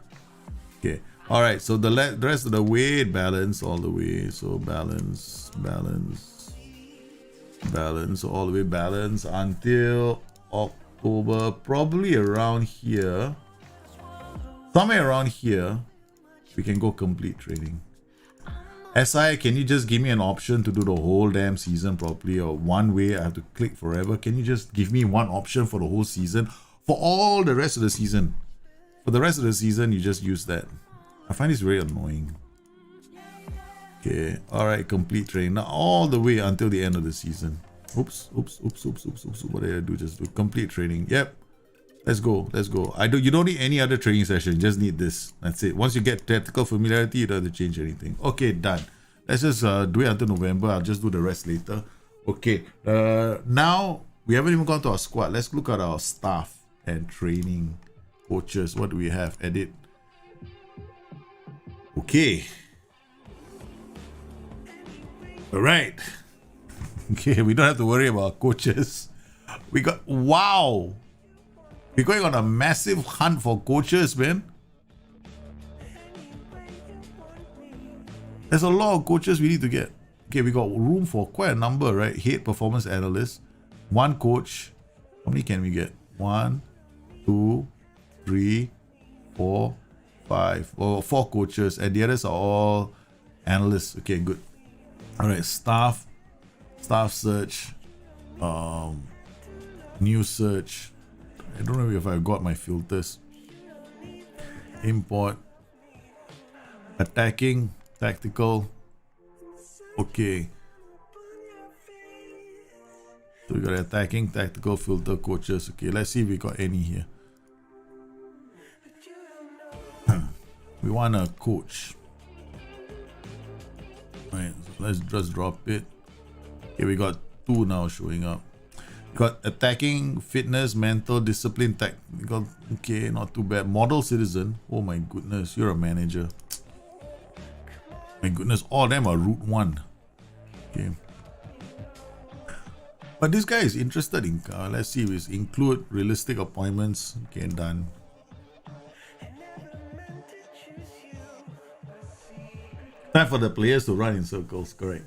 Okay. Alright, so the rest of the way, balance all the way. So balance, all the way balance until October, probably around here. Somewhere around here, we can go complete training. SI, can you just give me an option to do the whole damn season properly, or one way I have to click forever? Can you just give me one option for the whole season? For all the rest of the season. For the rest of the season, you just use that. I find this very annoying. Okay, alright, complete training. Now all the way until the end of the season. Oops. What did I do? Just do complete training. Yep. Let's go. You don't need any other training session. Just need this. That's it. Once you get tactical familiarity, you don't have to change anything. Okay, done. Let's just do it until November. I'll just do the rest later. Okay. Now we haven't even gone to our squad. Let's look at our staff and training coaches. What do we have? Edit. Okay. All right. Okay, we don't have to worry about coaches. We got, wow. We're going on a massive hunt for coaches, man. There's a lot of coaches we need to get. Okay, we got room for quite a number, right? Head performance analyst, one coach. How many can we get? 1, 2, 3, 4, 5. Oh, 4 coaches, and the others are all analysts. Okay, good. All right, staff search, new search. I don't know if I got my filters. Import, attacking, tactical. Okay. So we got attacking, tactical, filter, coaches. Okay, let's see if we got any here. We want a coach. Right, so let's just drop it. Okay, we got 2 now showing up. Got attacking, fitness, mental, discipline, technical. Okay, not too bad. Model citizen. Oh my goodness, you're a manager. My goodness, all of them are route 1. Okay. But this guy is interested in car. Let's see if it's include realistic appointments. Okay, done. Time for the players to run in circles, correct.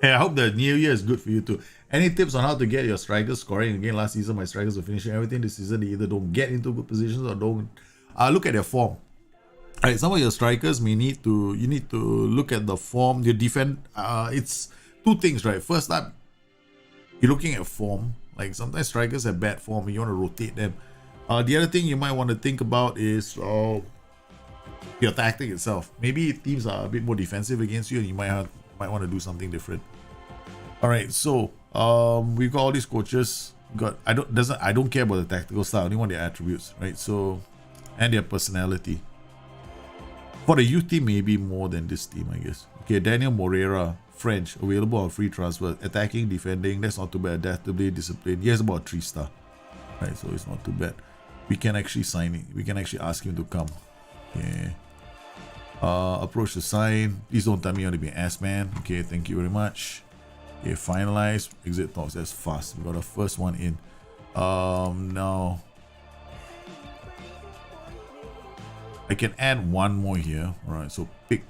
Hey, I hope the new year is good for you too. Any tips on how to get your strikers scoring? Again, last season my strikers were finishing everything. This season they either don't get into good positions or don't look at their form. Alright, some of your strikers you need to look at the form, your defense. It's 2 things, right? First up, you're looking at form. Like sometimes strikers have bad form and you want to rotate them. The other thing you might want to think about is your tactic itself. Maybe teams are a bit more defensive against you and you might want to do something different. All right, so we've got all these coaches. I don't care about the tactical style. I only want their attributes, right? So, and their personality. For the youth team, maybe more than this team, I guess. Okay, Daniel Moreira, French, available on free transfer, attacking, defending. That's not too bad. Adaptability, discipline. He has about 3-star, right? So it's not too bad. We can actually sign it. We can actually ask him to come. Okay. Approach to sign. Please don't tell me you want to be an ass man. Okay, thank you very much. Okay, finalize. Exit talks. That's fast. We got the first one in. Now I can add one more here. All right, so pick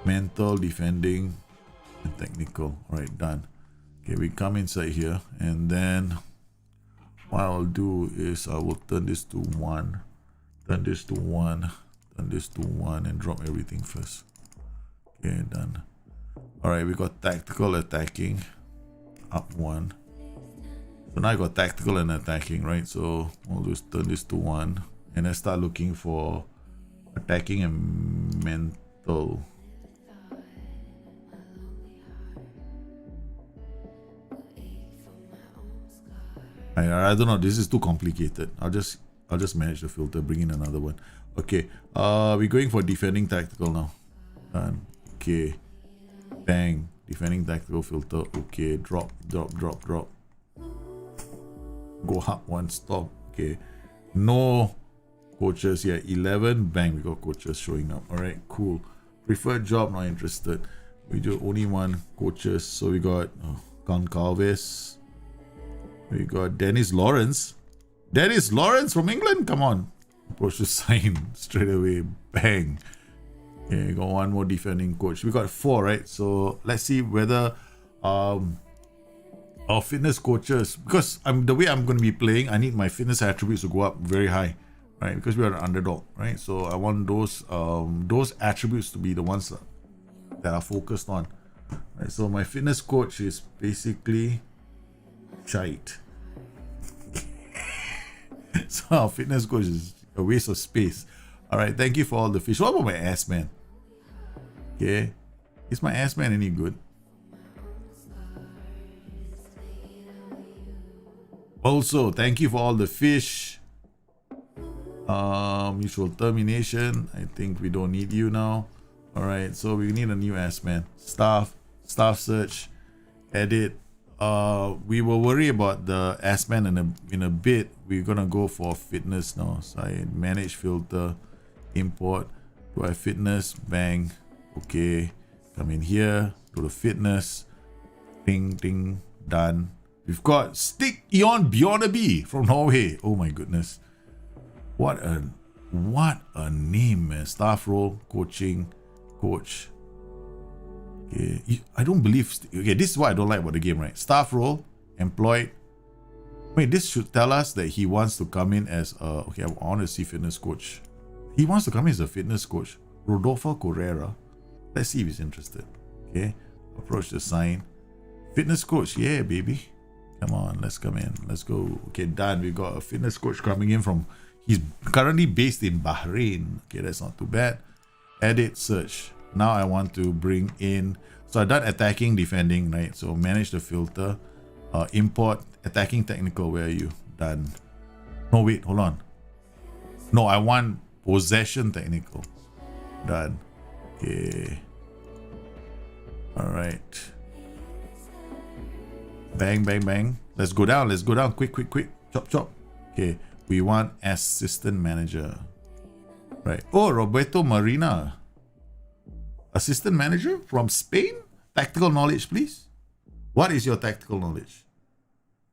mental, defending, and technical. All right, done. Okay, we come inside here, and then what I'll do is I will turn this to 1. Turn this to 1, turn this to 1, and drop everything first. Okay, done. Alright, we got tactical, attacking, up 1. So now I got tactical and attacking, right? So I'll just turn this to 1, and I start looking for attacking and mental. I don't know. This is too complicated. I'll just manage the filter. Bring in another one. Okay. We're going for defending tactical now. Done. Okay. Bang. Defending tactical filter. Okay. Drop. Go up one stop. Okay. No coaches here. 11. Bang. We got coaches showing up. Alright. Cool. Preferred job. Not interested. We do only one coaches. So we got Goncalves. We got Dennis Lawrence. Dennis Lawrence from England. Come on. Approach to sign straight away. Bang. Okay, got one more defending coach. We got 4, right? So let's see whether our fitness coaches, because the way I'm going to be playing, I need my fitness attributes to go up very high, right? Because we are an underdog, right? So I want those attributes to be the ones that are focused on. Right? So my fitness coach is basically shite. So our fitness coach is a waste of space. All right, thank you for all the fish. What about my ass man? Okay, is my ass man any good? Also, thank you for all the fish. Mutual termination. I think we don't need you now. All right, so we need a new ass man. Staff search, edit. We will worry about the ass man in a bit. We're gonna go for fitness now. So I manage filter, import. Do I fitness? Bang. Okay. Come in here. Go to fitness. Ding. Done. We've got Stick Eon Bjornaby from Norway. Oh my goodness. What a name, man. Staff role, coaching, coach. Okay, I don't believe. Okay, this is what I don't like about the game, right? Staff role, employed. Wait, this should tell us that he wants to come in as a. Okay, I want to see fitness coach. He wants to come in as a fitness coach. Rodolfo Correra. Let's see if he's interested. Okay, approach the sign. Fitness coach, yeah, baby. Come on, let's come in. Let's go. Okay, done. We got a fitness coach coming in from. He's currently based in Bahrain. Okay, that's not too bad. Edit, search. Now I want to bring in, so I've done attacking, defending, right? So manage the filter, import, attacking technical, where are you? Done. No, wait, hold on. No, I want possession technical. Done. Okay. All right. Bang. Let's go down. Quick. Chop. Okay. We want assistant manager. Right. Oh, Roberto Marina. Assistant manager from Spain? Tactical knowledge, please. What is your tactical knowledge?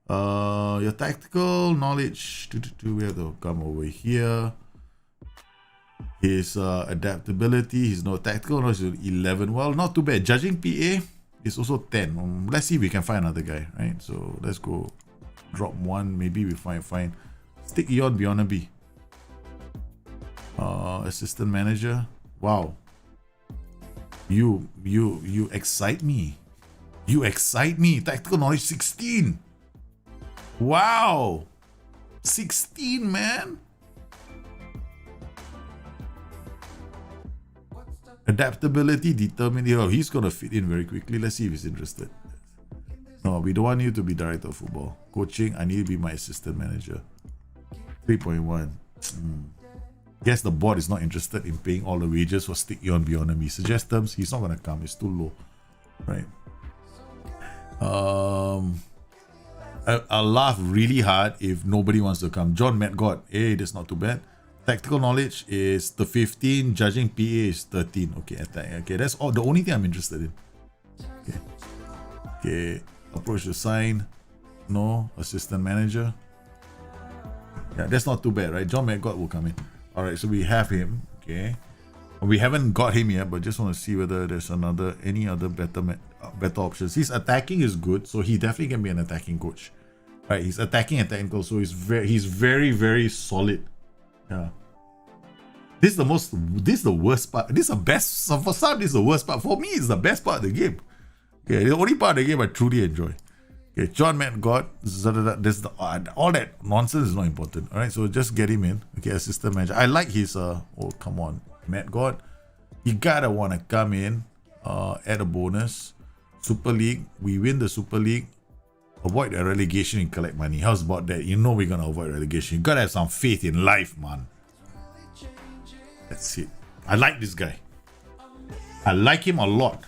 Your tactical knowledge. We have to come over here. His adaptability. His no tactical knowledge is 11. Well, not too bad. Judging PA is also 10. Let's see if we can find another guy, right? So let's go drop 1. Maybe we find. Stick Eon Bjornaby. Assistant manager. Wow. You excite me. You excite me. Tactical knowledge 16. Wow. 16, man. Adaptability, determined. Oh, he's gonna fit in very quickly. Let's see if he's interested. No, we don't want you to be director of football. Coaching, I need to be my assistant manager. 3.1. Guess the board is not interested in paying all the wages for Stick Eon Bjornaby. Suggest terms, he's not gonna come, it's too low. Right. I'll laugh really hard if nobody wants to come. John Metgod, hey, that's not too bad. Tactical knowledge is the 15, judging PA is 13. Okay, okay, that's all the only thing I'm interested in. Okay, approach the sign. No, assistant manager. Yeah, that's not too bad, right? John Metgod will come in. All right, so we have him. Okay, we haven't got him yet, but just want to see whether there's any other better options. His attacking is good, so he definitely can be an attacking coach. Right, he's attacking and technical, so he's very solid. Yeah. This is the worst part. This is the best. So for some, this is the worst part. For me, it's the best part of the game. Okay, the only part of the game I truly enjoy. Okay, John Metgod. All that nonsense is not important. All right, so just get him in. Okay, assistant manager. I like his. Oh, come on, Metgod. You gotta wanna come in. Add a bonus. Super League. We win the Super League. Avoid relegation and collect money. How's about that? You know we're gonna avoid relegation. You gotta have some faith in life, man. That's it. I like this guy. I like him a lot.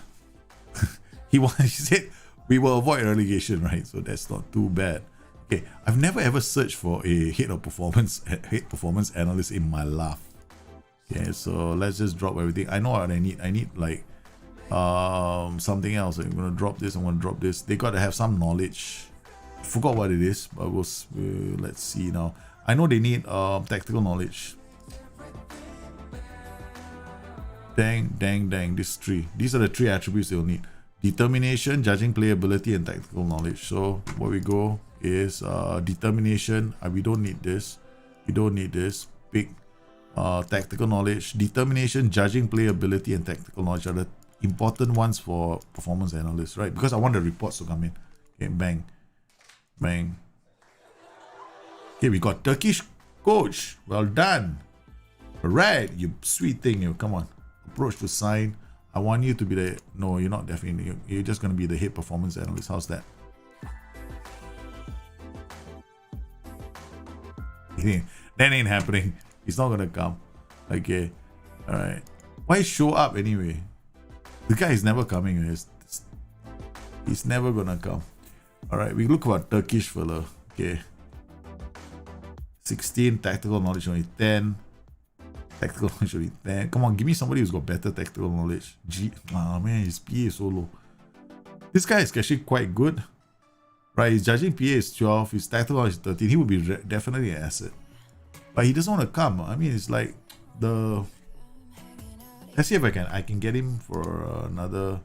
He said we will avoid relegation, right? So that's not too bad. Okay, I've never ever searched for a head performance analyst in my life. Okay, so let's just drop everything. I know what I need. I need like something else. I'm gonna drop this. I'm gonna drop this. They gotta have some knowledge. I forgot what it is, but let's see now. I know they need tactical knowledge. Dang. These are the three attributes they'll need: determination, judging player ability, and tactical knowledge. So what we go is determination. We don't need this. We don't need this. Pick tactical knowledge. Determination, judging player ability, and tactical knowledge are the important ones for performance analysts, right? Because I want the reports to come in. Okay, bang. Okay, we got Turkish coach. Well done. Alright, you sweet thing, you. Come on. Approach to sign. I want you to be the... No, you're not definitely. You're just going to be the head performance analyst. How's that? That ain't happening. He's not going to come. Okay. Alright. Why show up anyway? The guy is never coming. He's never going to come. Alright, we look for a Turkish fella. Okay. 16. Tactical knowledge only 10. Tactical knowledge only 10. Come on, give me somebody who's got better tactical knowledge. Man, his PA is so low. This guy is actually quite good. Right, his judging PA is 12. His tactical knowledge is 13. He would be definitely an asset. But he doesn't want to come. I mean, it's like the... Let's see if I can get him for another...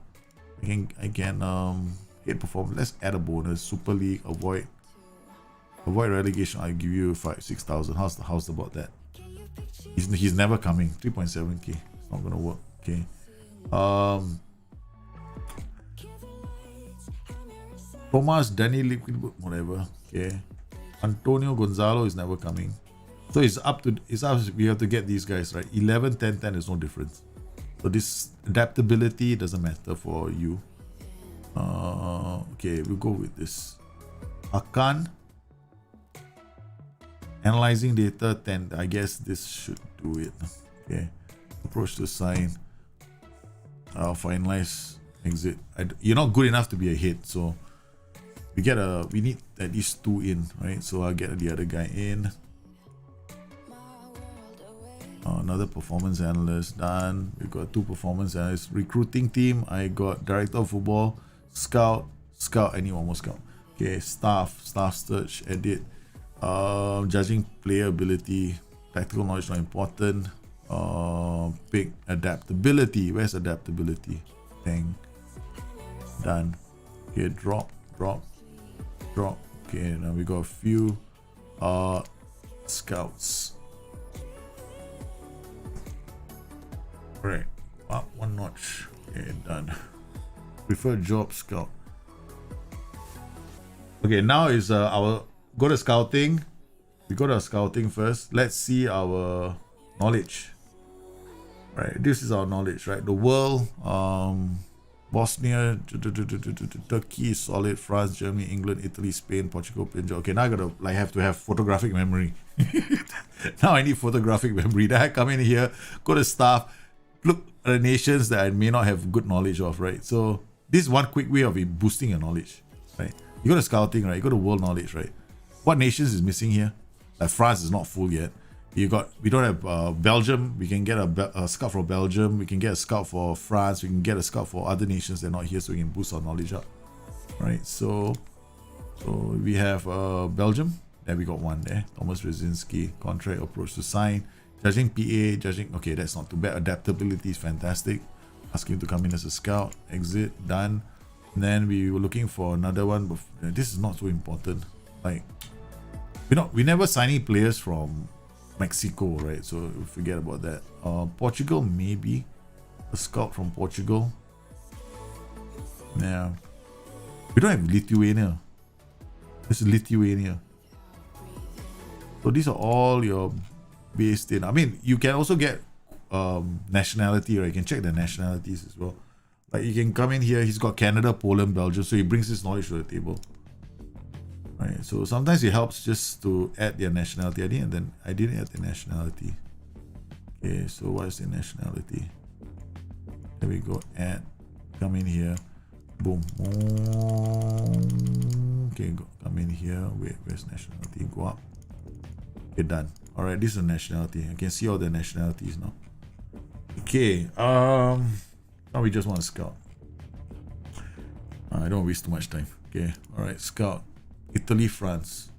I can hit performance. Let's add a bonus. Super League, avoid relegation. I'll give you 6,000. How's about that? He's never coming. 3.7k. It's not gonna work. Okay. Thomas, Danny, whatever. Okay. Antonio Gonzalo is never coming. So it's up. We have to get these guys right. 11, 10, 10 is no difference. So this adaptability doesn't matter for you. Okay, we'll go with this. Akan. Analyzing data 10. I guess this should do it. Okay. Approach to sign. Finalize. Exit. You're not good enough to be a hit, so we need at least 2 in, right? So I'll get the other guy in. Another performance analyst done. We got 2 performance analysts. Recruiting team. I got director of football, scout. I need one more scout. Okay, staff search, edit. Judging player ability, tactical knowledge not important. Pick adaptability. Where's adaptability? Bang. Done. Okay, drop. Okay, now we got a few scouts. Right, up 1 notch. Okay, done. Preferred job, scout. Okay, now is our go to scouting. We go to scouting first. Let's see our knowledge. Right, this is our knowledge, right? The world, Bosnia, Turkey, solid. France, Germany, England, Italy, Spain, Portugal, Pinja. Okay, now I gotta have to have photographic memory. Now I need photographic memory. Then I come in here, go to staff, look at the nations that I may not have good knowledge of, right? So this is one quick way of boosting your knowledge, right? You go to scouting, right? You go to world knowledge, right? What nations is missing here? Like France is not full yet. We don't have Belgium. We can get a scout for Belgium. We can get a scout for France. We can get a scout for other nations that are not here, so we can boost our knowledge up, right? So we have Belgium. There we got one there. Thomas Brzezinski, contract, approach to sign. Judging PA, okay, that's not too bad. Adaptability is fantastic. Asking to come in as a scout. Exit, done. And then we were looking for another one, but this is not so important. Like, we never signing players from Mexico, right? So forget about that. Portugal, maybe a scout from Portugal. Yeah, we don't have Lithuania. This is Lithuania. So these are all your based in. I mean, you can also get nationality, right? You can check the nationalities as well. Like, you can come in here. He's got Canada, Poland, Belgium. So he brings his knowledge to the table. Right, so sometimes it helps just to add their nationality. I didn't add the nationality. Okay, so what is the nationality? There we go. Add. Come in here. Boom. Okay, go, come in here. Wait, where's nationality? Go up. Okay, done. All right, this is a nationality. I can see all the nationalities now. Okay. Now we just want to scout. I don't waste too much time. Okay. All right, scout. Italy, France.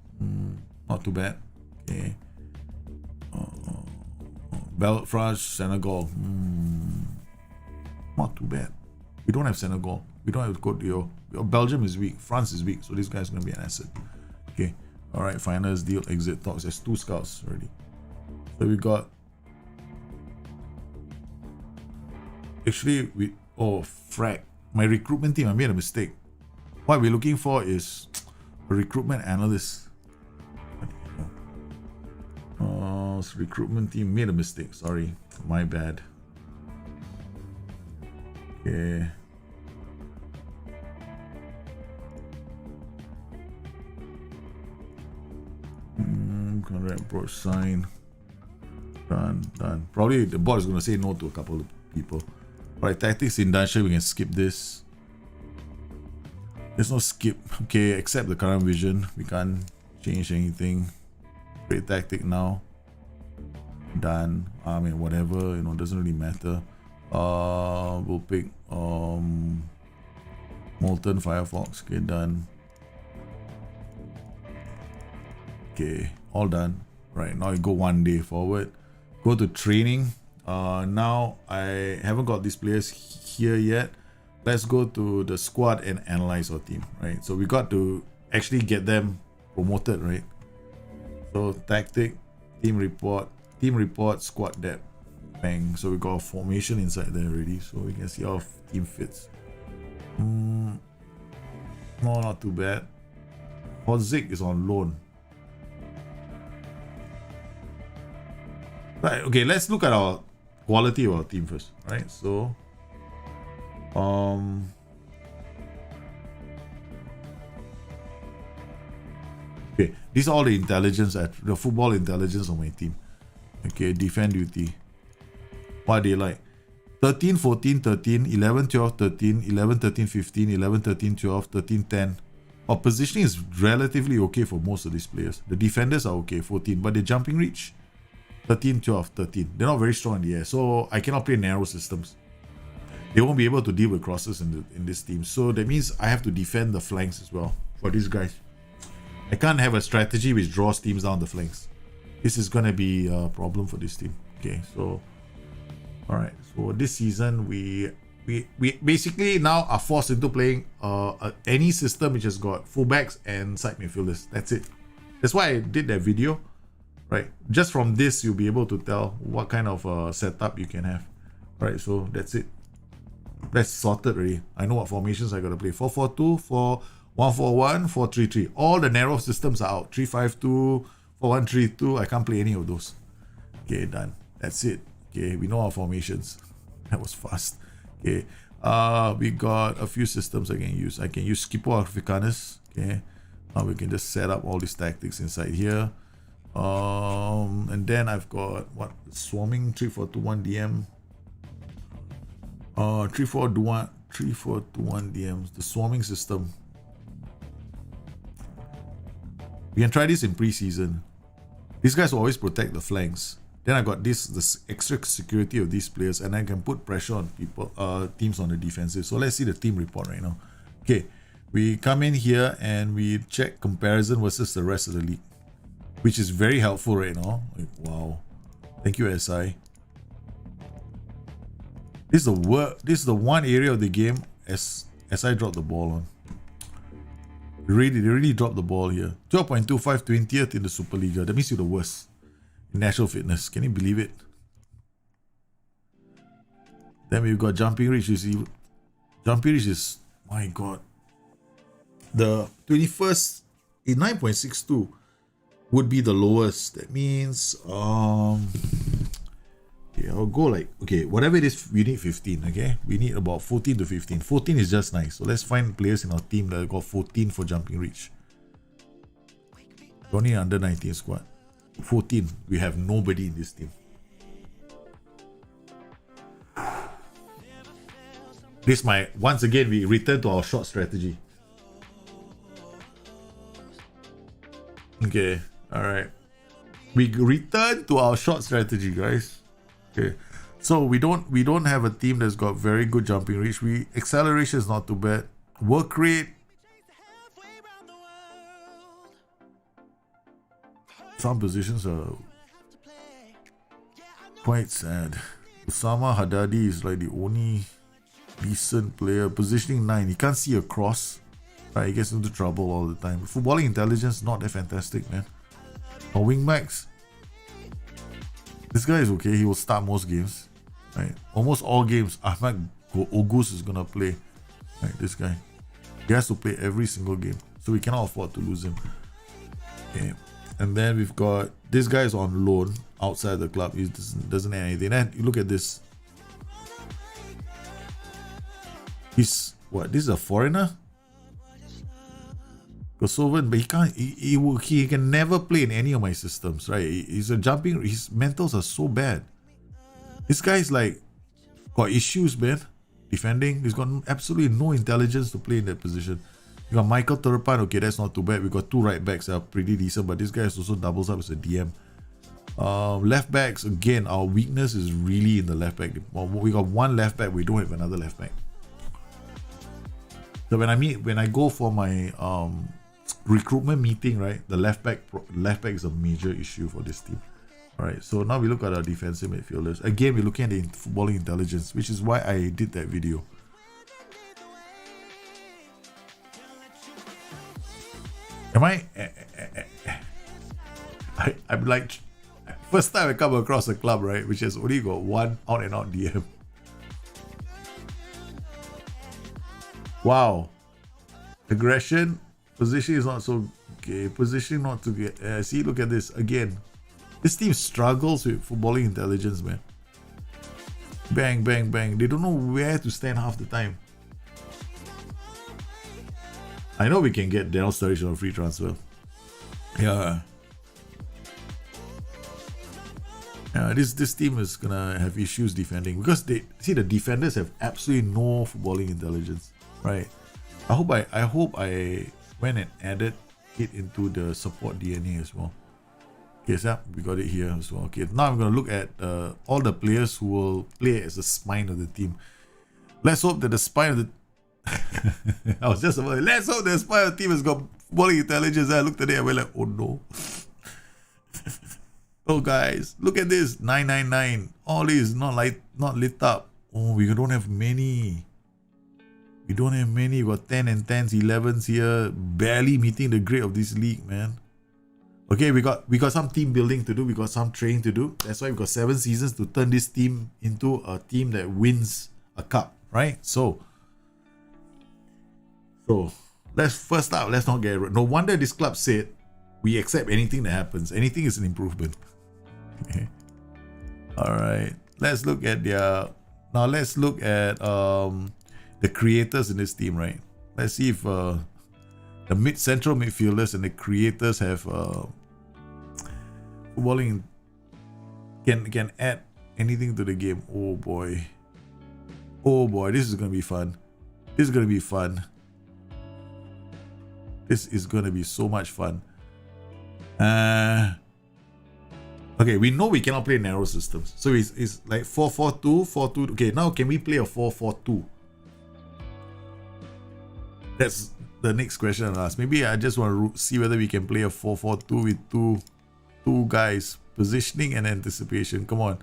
Not too bad. Okay. France, Senegal. Not too bad. We don't have Senegal. We don't have to go to your Belgium is weak. France is weak. So this guy's going to be an asset. Okay. All right. Finals, deal, exit, talks. There's 2 scouts already. So we got. Actually, frack. My recruitment team, I made a mistake. What we're looking for is a recruitment analyst. Recruitment team made a mistake. Sorry. My bad. Okay. Conrad approach sign. Done. Probably the bot is going to say no to a couple of people. Alright, tactics induction, we can skip this. There's no skip. Okay, accept the current vision. We can't change anything. Create tactic now. Done. I mean, whatever, doesn't really matter. We'll pick Molten Firefox. Okay, done. Okay, all done. Right, now you go 1 day forward. Go to training. Now I haven't got these players here yet. Let's go to the squad and analyze our team, right? So we got to actually get them promoted, right? So tactic, team report, squad depth, bang. So we got a formation inside there already, so we can see how team fits. No, not too bad. Hozik is on loan. Right, okay, let's look at our quality of our team first, right? So okay, these are all the intelligence, the football intelligence of my team. Okay, defend duty. What are they like? 13, 14, 13, 11, 12, 13, 11, 13, 15, 11, 13, 12, 13, 10. Our positioning is relatively okay for most of these players. The defenders are okay, 14, but the jumping reach, 13, 12, 13. They're not very strong in the air, so I cannot play narrow systems. They won't be able to deal with crosses in this team. So that means I have to defend the flanks as well for these guys. I can't have a strategy which draws teams down the flanks. This is going to be a problem for this team. Okay, so alright. So this season we basically now are forced into playing any system which has got fullbacks and side midfielders. That's it. That's why I did that video. Right, just from this you'll be able to tell what kind of setup you can have. Right, so that's it. That's sorted already. I know what formations I gotta play. 4-4-2, 4-1-4-1, 4-3-3. All the narrow systems are out. 3-5-2, 4-1-3-2. I can't play any of those. Okay, done. That's it. Okay, we know our formations. That was fast. Okay, we got a few systems I can use. I can use Skipo Africanus. Okay, we can just set up all these tactics inside here. And then I've got what, swarming 3-4-2-1 DM. 3-4-2-1 DMs. The swarming system. We can try this in pre-season. These guys will always protect the flanks. Then I got this extra security of these players, and I can put pressure on people, teams on the defensive. So let's see the team report right now. Okay, we come in here and we check comparison versus the rest of the league, which is very helpful right now. Like, wow, thank you, SI. This is the one area of the game SI dropped the ball on. They really dropped the ball here. 12.25, 20th in the Superliga. That means you're the worst in natural fitness. Can you believe it? Then we've got jumping reach. Jumping reach is, my god, the 21st in 9.62 would be the lowest. That means okay, I'll go like, okay, whatever it is, we need 15. Okay, we need about 14 to 15. 14 is just nice. So let's find players in our team that got 14 for jumping reach. Only under 19 squad. 14. We have nobody in this team. This might, once again, we return to our short strategy. Okay, alright. We return to our short strategy, guys. Okay. So we don't have a team that's got very good jumping reach. Acceleration is not too bad. Work rate. Some positions are quite sad. Osama Haddadi is like the only decent player. Positioning 9. He can't see across. Right, he gets into trouble all the time. Footballing intelligence, not that fantastic, man. Our wingbacks. This guy is okay. He will start most games. Right, almost all games. Ahmad Ogus is gonna play. Right, this guy. He has to play every single game, so we cannot afford to lose him. Okay, and then we've got this guy is on loan outside the club. He doesn't have anything. And you look at this. He's what? This is a foreigner. Kosovan, but he can't. He can never play in any of my systems, right? He's a jumping. His mentals are so bad. This guy's like got issues, man. Defending. He's got absolutely no intelligence to play in that position. You got Michael Turpan. Okay, that's not too bad. We got 2 right backs that are pretty decent, but this guy also doubles up as a DM. Left backs, again, our weakness is really in the left back. We got 1 left back. We don't have another left back. So when I go for my recruitment meeting, right, the left back is a major issue for this team. All right, so now we look at our defensive midfielders. Again, we're looking at the footballing intelligence, which is why I did that video. I'm like, first time I come across a club, right, which has only got 1 out and out DM. Wow. Aggression. Position is not so okay. Position not to get. See, look at this again. This team struggles with footballing intelligence, man. Bang, bang, bang. They don't know where to stand half the time. I know we can get Daniel Sturridge on a free transfer. Yeah. Yeah, this team is gonna have issues defending because the defenders have absolutely no footballing intelligence, right? I hope I went and added it into the support DNA as well. Okay, so we got it here as well. Okay, now I'm gonna look at all the players who will play as the spine of the team. Let's hope that the spine of the I was just about let's hope the spine of the team has got footballing intelligence. I looked at it and went like, oh no. Oh guys, look at this 999. All is not lit up. Oh, we don't have many. We don't have many. We got 10 and 10s, 11s here, barely meeting the grade of this league, man. Okay, we got some team building to do. We got some training to do. That's why we got 7 seasons to turn this team into a team that wins a cup, right? So let's first up. Let's not get. No wonder this club said we accept anything that happens. Anything is an improvement. Okay. All right. Let's look at their. Now let's look at the creators in this team, right? Let's see if the central midfielders and the creators have footballing can add anything to the game. Oh boy, this is gonna be fun. This is gonna be fun. This is gonna be so much fun. Okay, we know we cannot play narrow systems, so it's like 4-4-2, 4-2. Okay, now can we play a 4-4-2? That's the next question I'll ask. Maybe I just want to see whether we can play a 4-4-2 with two guys. Positioning and anticipation. Come on.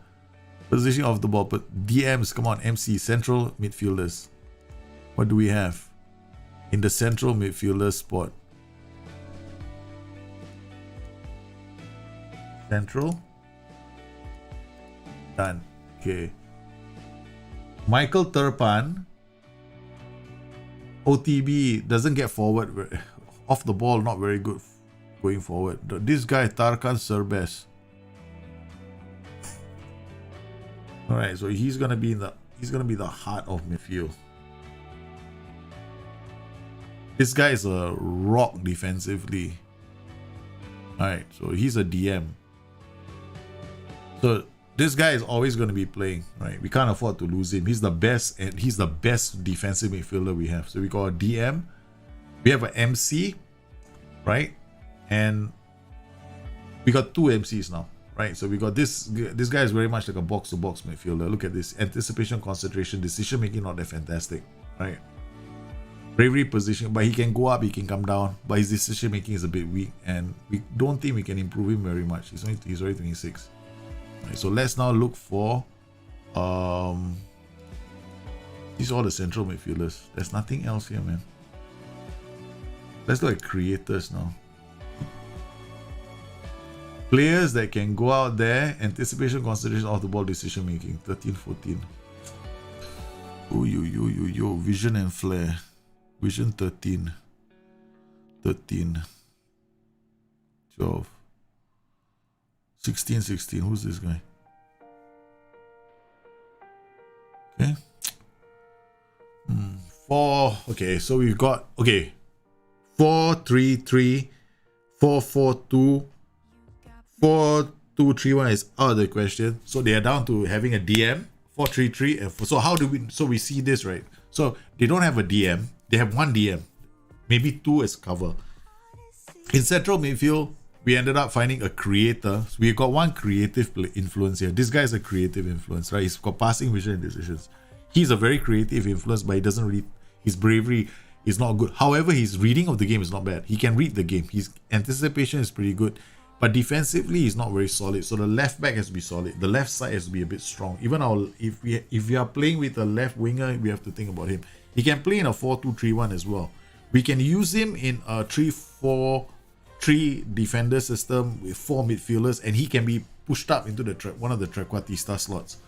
Positioning of the ball. But DMs, come on. MC, central midfielders. What do we have in the central midfielder spot? Central. Done. Okay. Michael Turpan. OTB doesn't get forward. Off the ball, not very good going forward. This guy, Tarkan Serbes. Alright, so he's gonna be the heart of midfield. This guy is a rock defensively. Alright, so he's a DM. So this guy is always going to be playing, right? We can't afford to lose him. He's the best, and he's the best defensive midfielder we have. So we got a DM, we have an MC, right? And we got two MCs now, right? So we got this guy is very much like a box-to-box midfielder. Look at this. Anticipation, concentration, decision-making not that fantastic, right? Bravery, position, but he can go up, he can come down, but his decision-making is a bit weak, and we don't think we can improve him very much. He's already 26. Right, so let's now look for these are all the central midfielders. There's nothing else here, man. Let's look at creators now. Players that can go out there, anticipation, concentration, off the ball, decision making. 13, 14. Yo, vision and flair. Vision 13. 13. 12. 16, 16. Who's this guy? Okay. 4. Okay, so we've got 4, 3, 3, 4, 4, 2, 4, 2, 3, 1 is out of the question. So they are down to having a DM, 4, 3, 3, and 4. So how do we? So we see this, right? So they don't have a DM. They have one DM, maybe 2 as cover. In central midfield, we ended up finding a creator. So we got one creative influence here. This guy is a creative influence, right? He's got passing, vision, and decisions. He's a very creative influence, but he doesn't really. His bravery is not good. However, his reading of the game is not bad. He can read the game. His anticipation is pretty good, but defensively he's not very solid. So the left back has to be solid. The left side has to be a bit strong. Even if we are playing with a left winger, we have to think about him. He can play in a 4-2-3-1 as well. We can use him in a 3-4-3 defender system with 4 midfielders, and he can be pushed up into the one of the trequartista slots.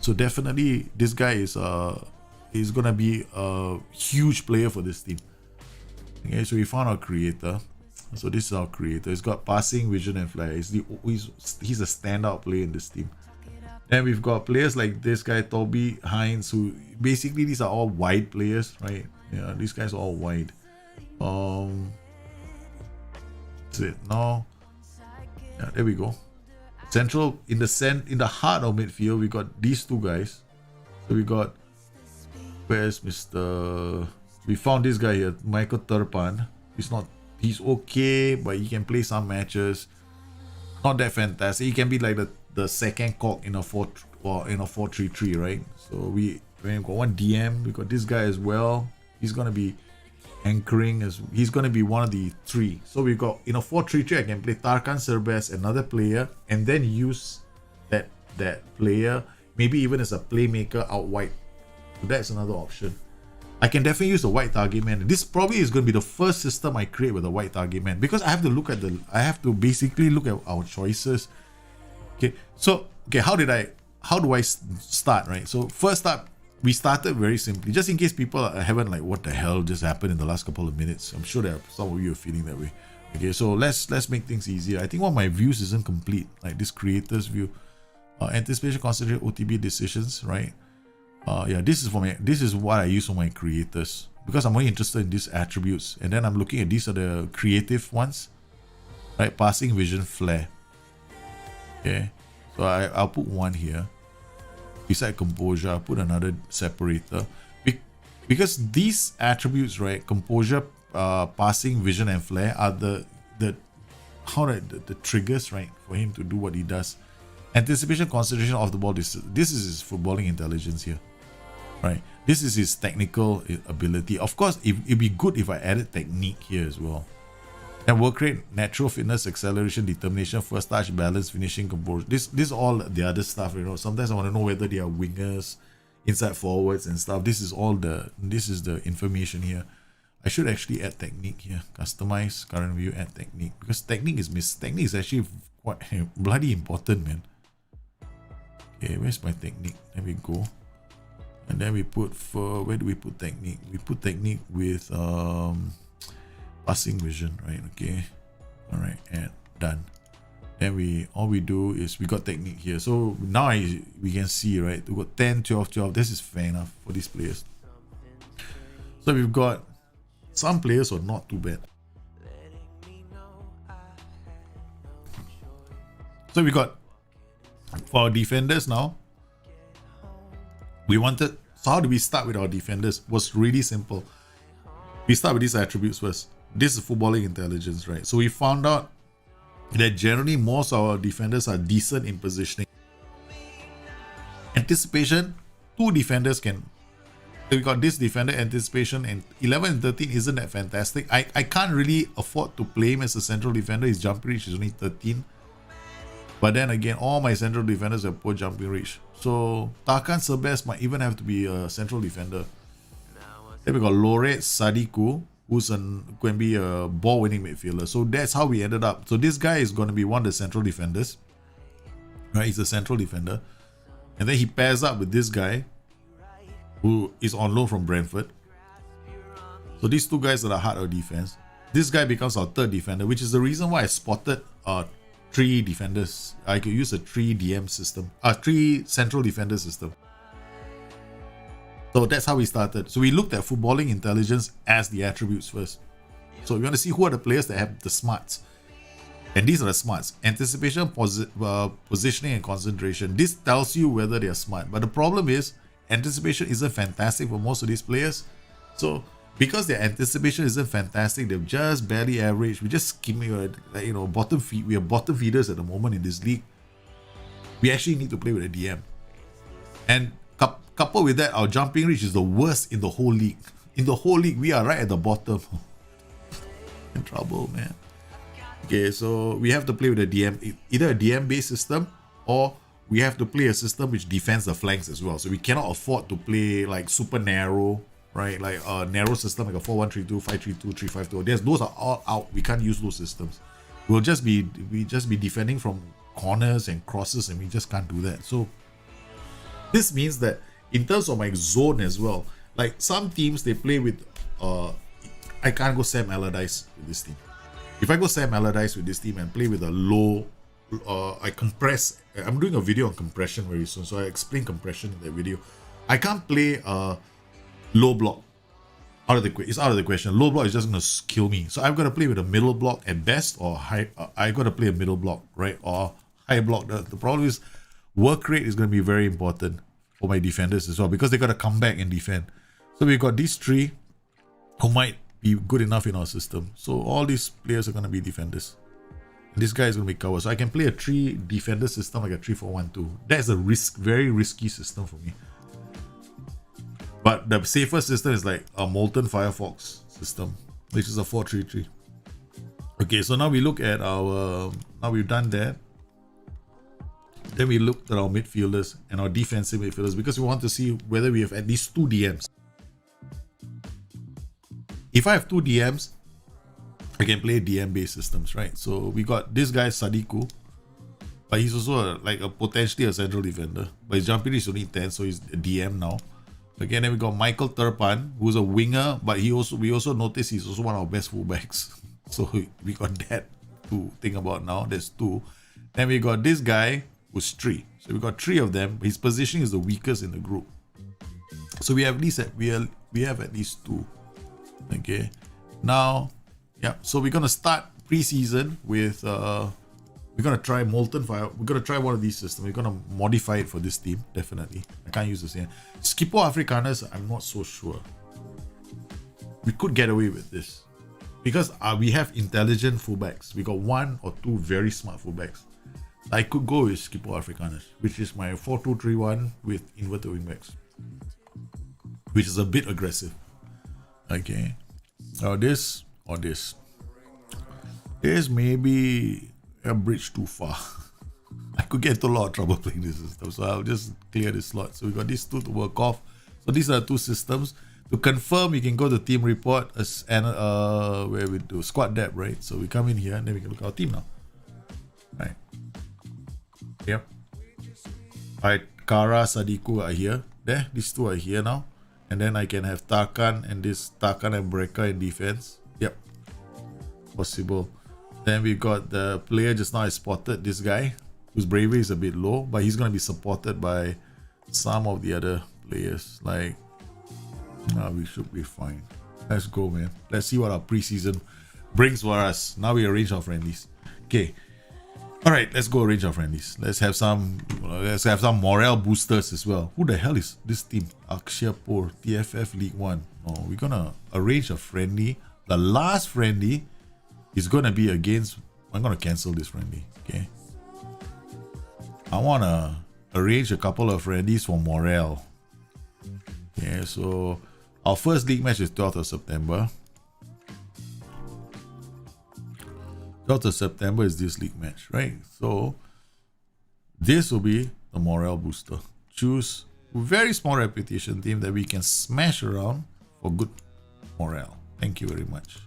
So definitely this guy is gonna be a huge player for this team. Okay, so we found our creator. So this is our creator. He's got passing, vision, and flair. He's a standout player in this team. Then we've got players like this guy, Toby Hines, who basically these are all wide players, right? Yeah, these guys are all wide. That's it. Now, yeah, there we go. Central in the heart of midfield, we got these two guys. So we got, where's Mr. We found this guy here, Michael Turpan. He's okay, but he can play some matches. Not that fantastic. He can be like the second cock in a 4-3-3, right? So we got one DM. We got this guy as well. He's gonna be anchoring he's gonna be one of the 3. So we got in a 4-3-3. I can play Tarkan Serbest, another player, and then use that player maybe even as a playmaker out wide. So that's another option. I can definitely use the white target man. This probably is going to be the first system I create with a white target man, because I have to basically look at our choices. Okay, so how do I start, right? So first up, we started very simply, just in case people haven't like, what the hell just happened in the last couple of minutes. I'm sure that some of you are feeling that way. Okay, so let's make things easier. I think one of my views isn't complete, like this creator's view. Anticipation, consider OTB decisions, right? Yeah, this is what I use for my creators, because I'm only interested in these attributes, and then I'm looking at these are the creative ones, right? Passing, vision, flair. Okay, so I'll put one here. Beside composure, I'll put another separator, because these attributes, right? Composure, passing, vision, and flair are the triggers, right, for him to do what he does. Anticipation, concentration, off the ball. This is his footballing intelligence here, right? This is his technical ability. Of course, it'd be good if I added technique here as well. And work rate, natural fitness, acceleration, determination, first touch, balance, finishing, composure. This all the other stuff, you know. Sometimes I want to know whether they are wingers, inside forwards and stuff. This is the information here. I should actually add technique here. Customize, current view, add technique, because technique is actually quite bloody important, man. Okay, where's my technique? There we go. And then we put where do we put technique? We put technique with passing vision, right? Okay. Alright, and done. Then all we do is we got technique here. So now we can see, right? We got 10, 12, 12. This is fair enough for these players. So we've got some players who are not too bad. So we got, for our defenders now, we wanted, so how do we start with our defenders? It was really simple. We start with these attributes first. This is footballing intelligence, right? So we found out that generally most of our defenders are decent in positioning. Anticipation, 2 defenders can. So we got this defender anticipation, and 11 and 13 isn't that fantastic. I can't really afford to play him as a central defender. His jumping reach is only 13. But then again, all my central defenders have poor jumping reach. So Tarkan Sebes might even have to be a central defender. Then we got Loret Sadiku, who's going to be a ball-winning midfielder. So that's how we ended up. So this guy is going to be one of the central defenders. Right, he's a central defender. And then he pairs up with this guy, who is on loan from Brentford. So these 2 guys are the heart of defense. This guy becomes our 3rd defender, which is the reason why I spotted 3 defenders. I could use a 3 DM system, 3 central defender system. So that's how we started. So we looked at footballing intelligence as the attributes first. So we want to see who are the players that have the smarts. And these are the smarts: anticipation, positioning, and concentration. This tells you whether they are smart. But the problem is, anticipation isn't fantastic for most of these players. So because their anticipation isn't fantastic, they're just barely average. We're just skimming, bottom feed. We are bottom feeders at the moment in this league. We actually need to play with a DM. And coupled with that, our jumping reach is the worst in the whole league. In the whole league, we are right at the bottom. In trouble, man. Okay, so we have to play with a DM, either a DM-based system, or we have to play a system which defends the flanks as well. So we cannot afford to play like super narrow, right? Like a narrow system like a 4-1-3-2, 5-3-2, 3-5-2. Those are all out. We can't use those systems. We just be defending from corners and crosses, and we just can't do that. So this means that in terms of my zone as well, like some teams, they play with I can't go Sam Allardyce with this team. If I go Sam Allardyce with this team and play with a low, I compress. I'm doing a video on compression very soon, so I explain compression in that video. I can't play low block. It's out of the question. Low block is just gonna kill me. So I've got to play with a middle block at best, or high. I got to play a middle block, right, or high block. The problem is work rate is going to be very important for my defenders as well, because they got to come back and defend. So we've got these 3 who might be good enough in our system. So all these players are going to be defenders. And this guy is going to be covered. So I can play a 3 defender system like a 3-4-1-2. That's a very risky system for me. But the safer system is like a Molten Firefox system, which is a 4-3-3. Okay, so now we look at our, now we've done that. Then we looked at our midfielders and our defensive midfielders, because we want to see whether we have at least 2 DMs. If I have 2 DMs, I can play DM-based systems, right? So we got this guy Sadiku, but he's also potentially a central defender. But his jumping is only 10, so he's a DM now. Again, then we got Michael Turpan, who's a winger, but we also notice he's also one of our best fullbacks. So we got that to think about now. There's 2. Then we got this guy who's 3. So we got 3 of them. His positioning is the weakest in the group. So we have at least 2. Okay, now, yeah. So we're gonna start preseason with we're gonna try Molten Fire. We're gonna try one of these systems. We're gonna modify it for this team. Definitely, I can't use the same. Skippo Africaners, I'm not so sure. We could get away with this because we have intelligent fullbacks. We got 1 or 2 very smart fullbacks. I could go with Skippo Africaners, which is my 4-2-3-1 with inverted wingbacks, which is a bit aggressive. Okay, or this. This may be a bridge too far. I could get into a lot of trouble playing this system, so I'll just clear this slot. So we got these 2 to work off. So these are the 2 systems. To confirm, you can go to team report and where we do squad depth, right? So we come in here and then we can look at our team now. Right. Yep. Alright, Kara, Sadiku are here. There, these 2 are here now. And then I can have Tarkan and Breka in defense. Yep. Possible. Then we got the player just now I spotted, this guy, whose bravery is a bit low, but he's going to be supported by some of the other players. Like, we should be fine. Let's go, man. Let's see what our preseason brings for us. Now we arrange our friendlies. Okay. All right, let's go arrange our friendlies. Let's have some morale boosters as well. Who the hell is this team? Akshapur, TFF League 1. Oh, we're gonna arrange a friendly. The last friendly is gonna be against. I'm gonna cancel this friendly. Okay. I wanna arrange a couple of friendlies for morale. Okay, so our first league match is 12th of September. 12th of September is this league match, right? So this will be the morale booster. Choose a very small reputation team that we can smash around for good morale. Thank you very much.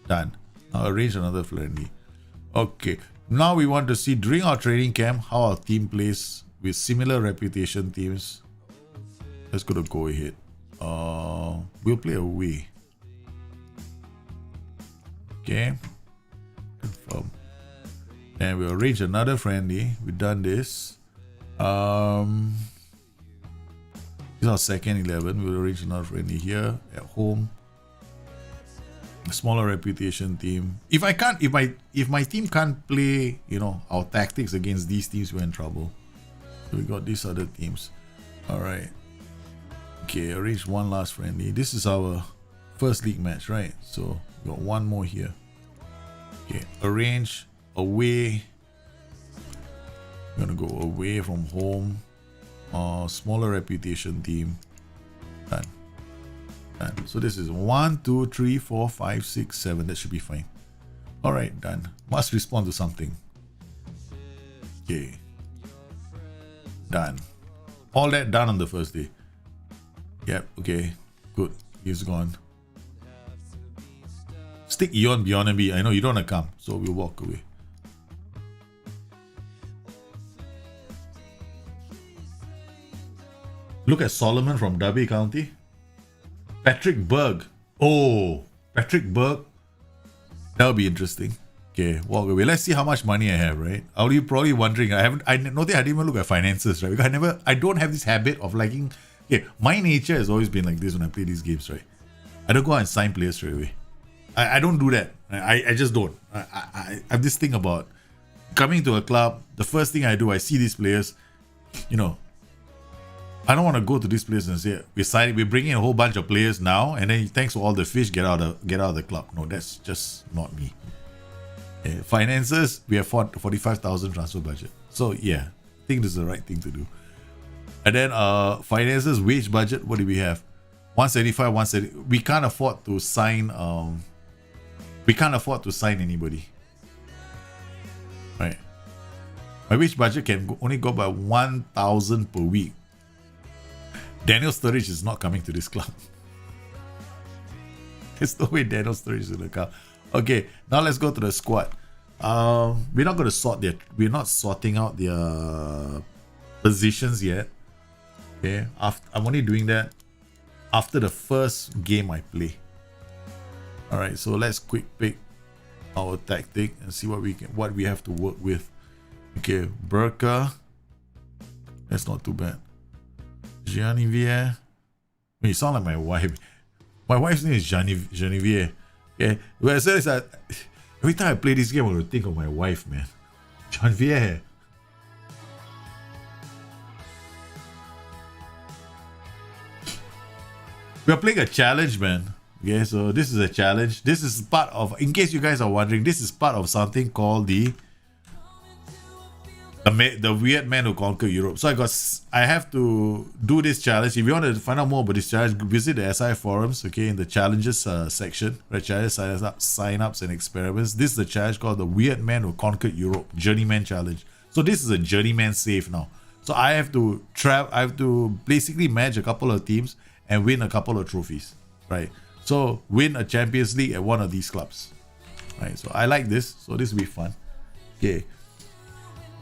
Done. Now arrange another friendly. Okay. Now we want to see during our training camp how our team plays with similar reputation teams. Let's go to go ahead. We'll play away. Okay. Confirm. And we'll arrange another friendly. We've done this. This is our second 11. We'll arrange another friendly here at home. A smaller reputation team. If my team can't play, our tactics against these teams, we're in trouble. So we got these other teams. All right. Okay, arrange one last friendly. This is our first league match, right? So we got one more here. Okay, arrange away. We're gonna go away from home. Smaller reputation team. Done. Done. So this is 1, 2, 3, 4, 5, 6, 7. That should be fine. All right, done. Must respond to something. Okay. Done. All that done on the first day. Yep. Okay. Good. He's gone. Stick Eon beyond me. I know you don't want to come, so we'll walk away. Look at Solomon from Derby County. Patrick Berg. Oh, Patrick Berg. That'll be interesting. Okay, walk away. Let's see how much money I have, right? Are you probably wondering? I didn't even look at finances, right? Because I don't have this habit of liking. Okay, my nature has always been like this when I play these games, right? I don't go out and sign players straight away. I don't do that. I just don't. I have this thing about coming to a club. The first thing I do, I see these players. I don't want to go to this place and say we're bringing a whole bunch of players now, and then thanks for all the fish, get out of the club. No, that's just not me. Finances, we have 45,000 transfer budget. So yeah, I think this is the right thing to do. And then finances, wage budget. What do we have? 175, 170. We can't afford to sign. We can't afford to sign anybody. Right. My wage budget can only go by 1,000 per week. Daniel Sturridge is not coming to this club. There's no way Daniel Sturridge is in the club. Okay, now let's go to the squad. We're not going to we're not sorting out their positions yet. Okay, I'm only doing that after the first game I play. All right, so let's quick pick our tactic and see what we have to work with. Okay, Burka. That's not too bad. Genevieve. You sound like my wife. My wife's name is Genevieve. Okay. Well, as soon as every time I play this game, I'm going to think of my wife, man. Genevieve. We're playing a challenge, man. Okay, so this is a challenge. This is part of, in case you guys are wondering, this is part of something called the weird man who conquered Europe. So I have to do this challenge. If you want to find out more about this challenge, visit the SI forums, okay, in the challenges section, right? Challenge sign-ups and experiments. This is a challenge called the weird man who conquered Europe, journeyman challenge. So this is a journeyman save now. So I have to basically match a couple of teams and win a couple of trophies, right? So win a Champions League at one of these clubs, right? So I like this. So this will be fun. Okay.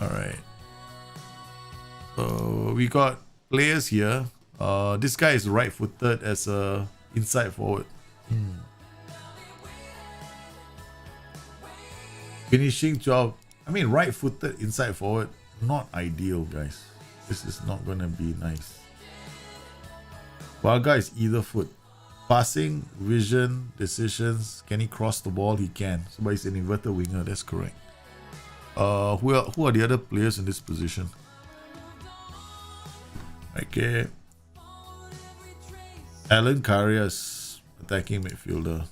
All right. So we got players here. This guy is right-footed as a inside forward. Finishing job. I mean, right-footed inside forward, not ideal, guys. This is not gonna be nice. Varga is either foot. Passing, vision, decisions. Can he cross the ball? He can. So, but he's an inverted winger. That's correct. Who are the other players in this position? Okay. Alan Karius, attacking midfielder.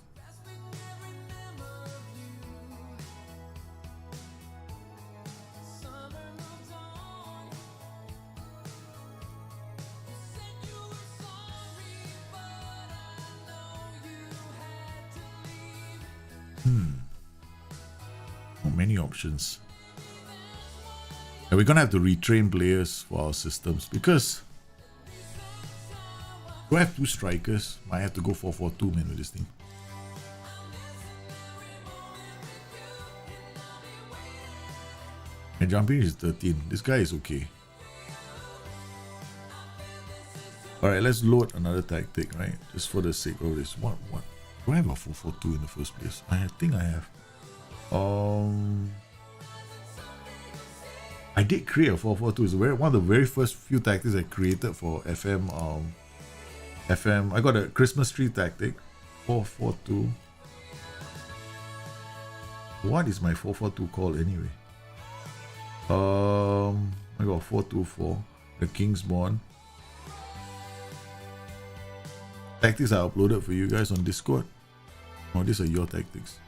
Many options. And we're gonna have to retrain players for our systems because do I have 2 strikers? Might have to go 4-4-2 man with this thing. And jumping is 13. This guy is okay. Alright, let's load another tactic, right? Just for the sake of this. What? Do I have a 4-4-2 in the first place? I think I have. I did create a 4-4-2. It's one of the very first few tactics I created for FM. I got a Christmas tree tactic. 4-4-2. What is my 4-4-2 called anyway? I got 4-2-4. The Kingsborn. Tactics I uploaded for you guys on Discord. Oh, these are your tactics.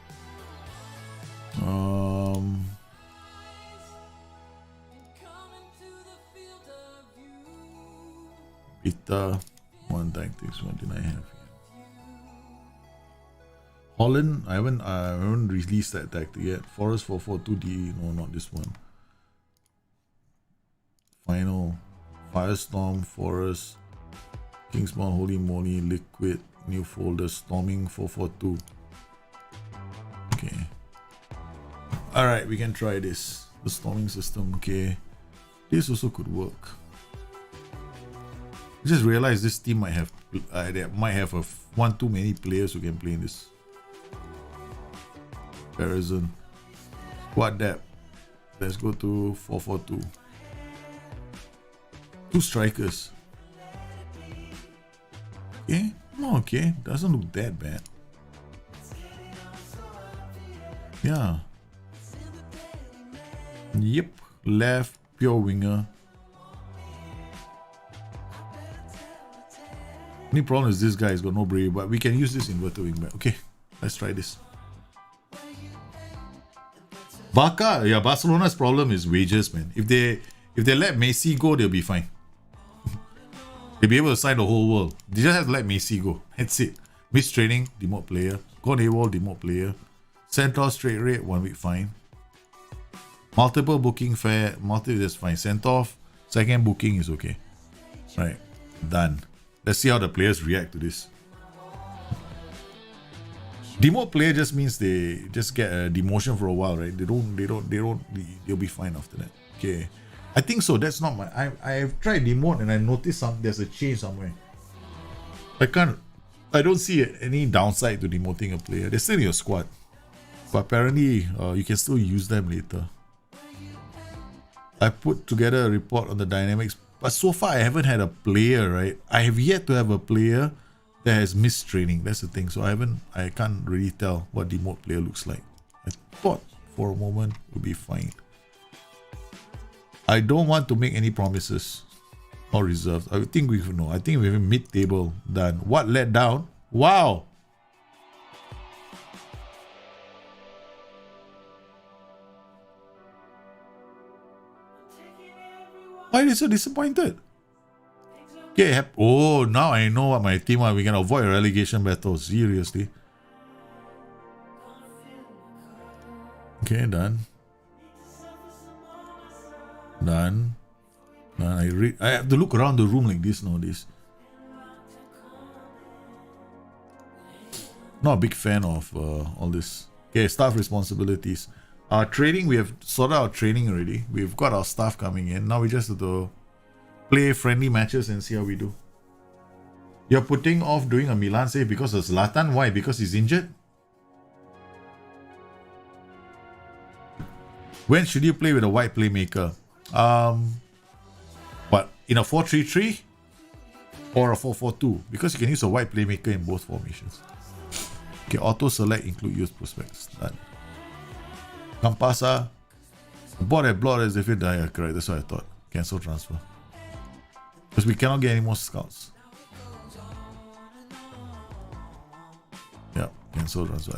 Beta 1 tactics. What did I have here? Holland. I haven't released that tactic yet. Forest 4-4-2D. No, not this one. Final. Firestorm. Forest. Kingsborn. Holy moly. Liquid. New folder. Storming 4-4-2. Okay. Alright, we can try this. The storming system, okay. This also could work. I just realized this team might have one too many players who can play in this. Comparison. Squad depth. Let's go to 4-4-2. 2 strikers. Okay. Oh, okay. Doesn't look that bad. Yeah. Yep, left, pure winger. Only problem is this guy has got no bravery, but we can use this inverted wingback. Okay, let's try this. Barca, yeah, Barcelona's problem is wages, man. If they let Messi go, they'll be fine. They'll be able to sign the whole world. They just have to let Messi go. That's it. Miss training, demote player. Gone AWOL, demote player. Centaur straight rate, 1 week fine. Multiple booking fair, that's fine. Sent off, second booking is okay. Right, done. Let's see how the players react to this. Demote player just means they just get a demotion for a while, right? They'll be fine after that. Okay, I think so. That's not my. I've tried demote and I noticed there's a change somewhere. I don't see any downside to demoting a player. They're still in your squad, but apparently you can still use them later. I put together a report on the dynamics, but so far I haven't had a player, right? I have yet to have a player that has missed training. That's the thing. So I can't really tell what demote player looks like. I thought for a moment it would be fine. I don't want to make any promises or reserves. I think we know. I think we're mid-table done. What let down? Wow. Why are you so disappointed? Okay, oh, now I know what my team are. We can avoid a relegation battle. Seriously. Okay, done. Done. Done. I have to look around the room like this nowadays. Not a big fan of all this. Okay, staff responsibilities. Training, we have sorted out training already. We've got our staff coming in. Now we just have to play friendly matches and see how we do. You're putting off doing a Milan save because of Zlatan? Why? Because he's injured? When should you play with a white playmaker? What? In a 4-3-3 or a 4-4-2? Because you can use a white playmaker in both formations. Okay, auto select include use prospects. Done. Campasa. Bought at blood as if it died. Correct, that's what I thought. Cancel transfer. Because we cannot get any more scouts. Yeah, cancel transfer.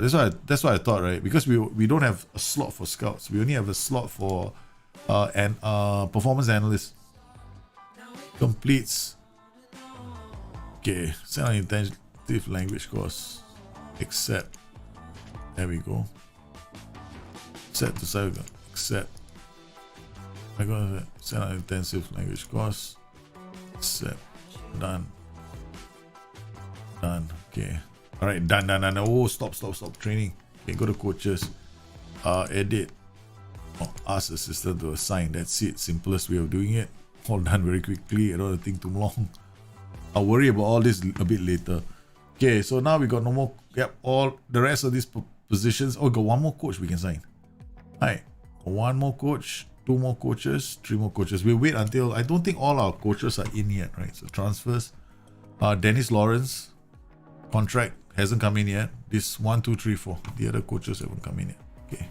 That's what I thought, right? Because we don't have a slot for scouts. We only have a slot for performance analyst. Completes. Okay, send on intensive language course. Accept. There we go. Set to side. Accept. I got send on intensive language course. Accept. Done. Done. Okay. Alright, done. Oh, stop. Training. Okay, go to coaches. Edit. Oh, ask assistant to assign. That's it. Simplest way of doing it. All done very quickly. I don't want to think too long. I'll worry about all this a bit later. Okay, so now we got no more. Yep, all the rest of these positions. Oh, got one more coach we can sign. Alright, one more coach, 2 more coaches, 3 more coaches. We'll wait until, I don't think all our coaches are in yet, right? So transfers. Dennis Lawrence, contract hasn't come in yet. This 1, 2, 3, 4. The other coaches haven't come in yet. Okay.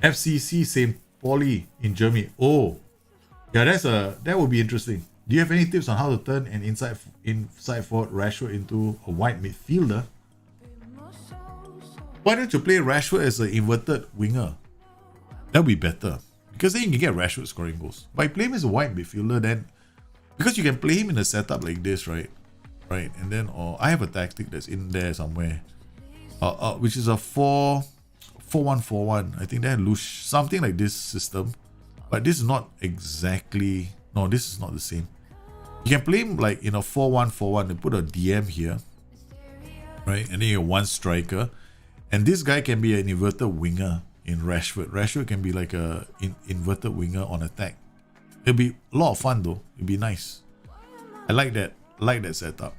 FCC St. Pauli in Germany. Oh, yeah, that would be interesting. Do you have any tips on how to turn an inside forward Rashford into a wide midfielder? Why don't you play Rashford as an inverted winger? That would be better. Because then you can get Rashford scoring goals. By playing him as a wide midfielder, then because you can play him in a setup like this, right? Right, and then I have a tactic that's in there somewhere. Which is a 4-1-4-1. I think they lose something like this system. But this is not exactly... No, this is not the same. You can play him like in a 4-1-4-1 and put a DM here. Right? And then you have one striker. And this guy can be an inverted winger in Rashford. Rashford can be like a inverted winger on attack. It'll be a lot of fun though. It'll be nice. I like that. I like that setup.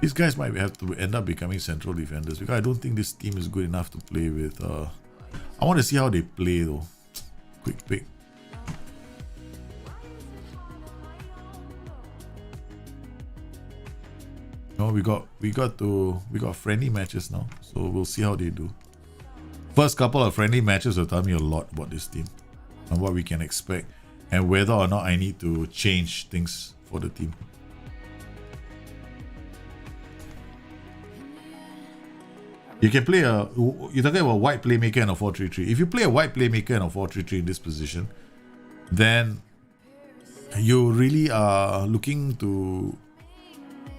These guys might have to end up becoming central defenders because I don't think this team is good enough to play with. I want to see how they play though. Quick pick. No, we got friendly matches now, so we'll see how they do. First couple of friendly matches will tell me a lot about this team and what we can expect and whether or not I need to change things for the team. You can play you're talking about wide playmaker and a 4-3-3. If you play a wide playmaker and a 4-3-3 in this position, then you really are looking to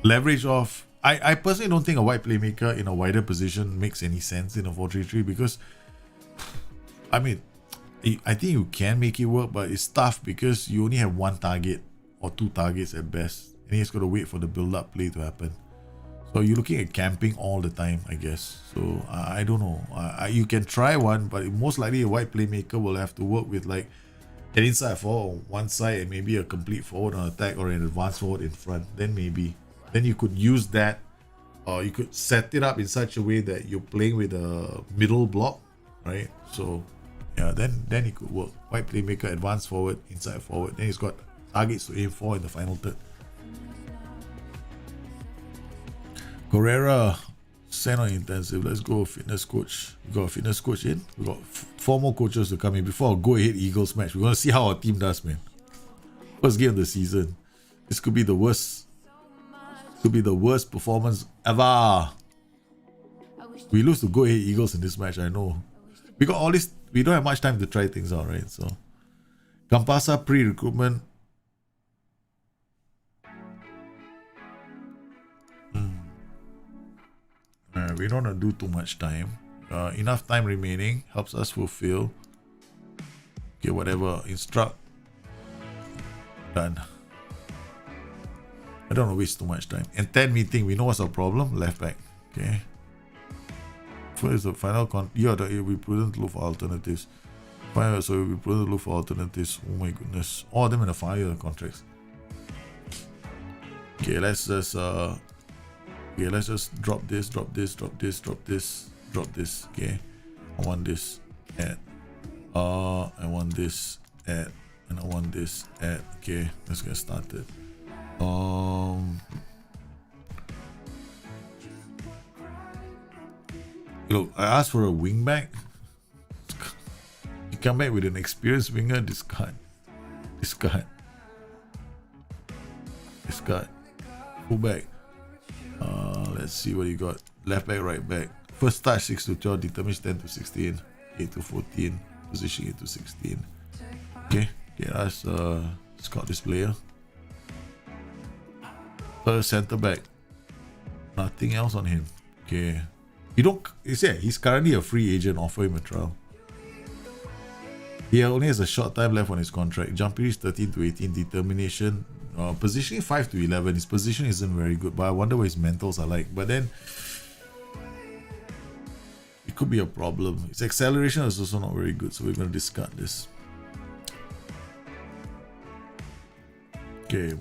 leverage off. I personally don't think a wide playmaker in a wider position makes any sense in a 4-3-3 because, I mean, I think you can make it work, but it's tough because you only have 1 target or 2 targets at best, and you just got to wait for the build-up play to happen. So you're looking at camping all the time, I guess. So I don't know. You can try one, but most likely a wide playmaker will have to work with like an inside forward on one side and maybe a complete forward on attack or an advanced forward in front. Then maybe. Then you could use that, or you could set it up in such a way that you're playing with a middle block, right? So yeah, then it could work. Wide playmaker, advanced forward, inside forward. Then he's got targets to aim for in the final third. Correra, send on intensive. Let's go fitness coach. We got a fitness coach in. We got 4 more coaches to come in before our go ahead Eagles match. We're gonna see how our team does, man. First game of the season. This could be the worst. Could be the worst performance ever. We lose to go ahead Eagles in this match. I know. We got all this. We don't have much time to try things out, right? So, Campasa pre-recruitment. We don't want to do too much time. Enough time remaining helps us fulfill. Okay, whatever. Instruct. Done. I don't want to waste too much time. And 10 meeting. We know what's our problem. Left back. Okay. First, the final yeah, it will be prudent to look for alternatives. So it will be prudent to look for alternatives. Oh my goodness. All of them in a 5-year contracts. Okay, let's just drop this. Okay, I want this add. I want this add, and I want this add. Okay, let's get started. Look, I asked for a wing back. You come back with an experienced winger, discard. Discard. Discard. Full back. Let's see what you got. Left back, right back. First touch 6 to 12, determines 10 to 16, 8 to 14, position 8 to 16. Okay, get us scout this player. Center back. Nothing else on him. Okay. You don't. He's currently a free agent. Offer him a trial. He only has a short time left on his contract. Jumping is 13 to 18. Determination. Positioning 5 to 11. His position isn't very good, but I wonder what his mentals are like. But then it could be a problem. His acceleration is also not very good, so we're going to discard this. Okay.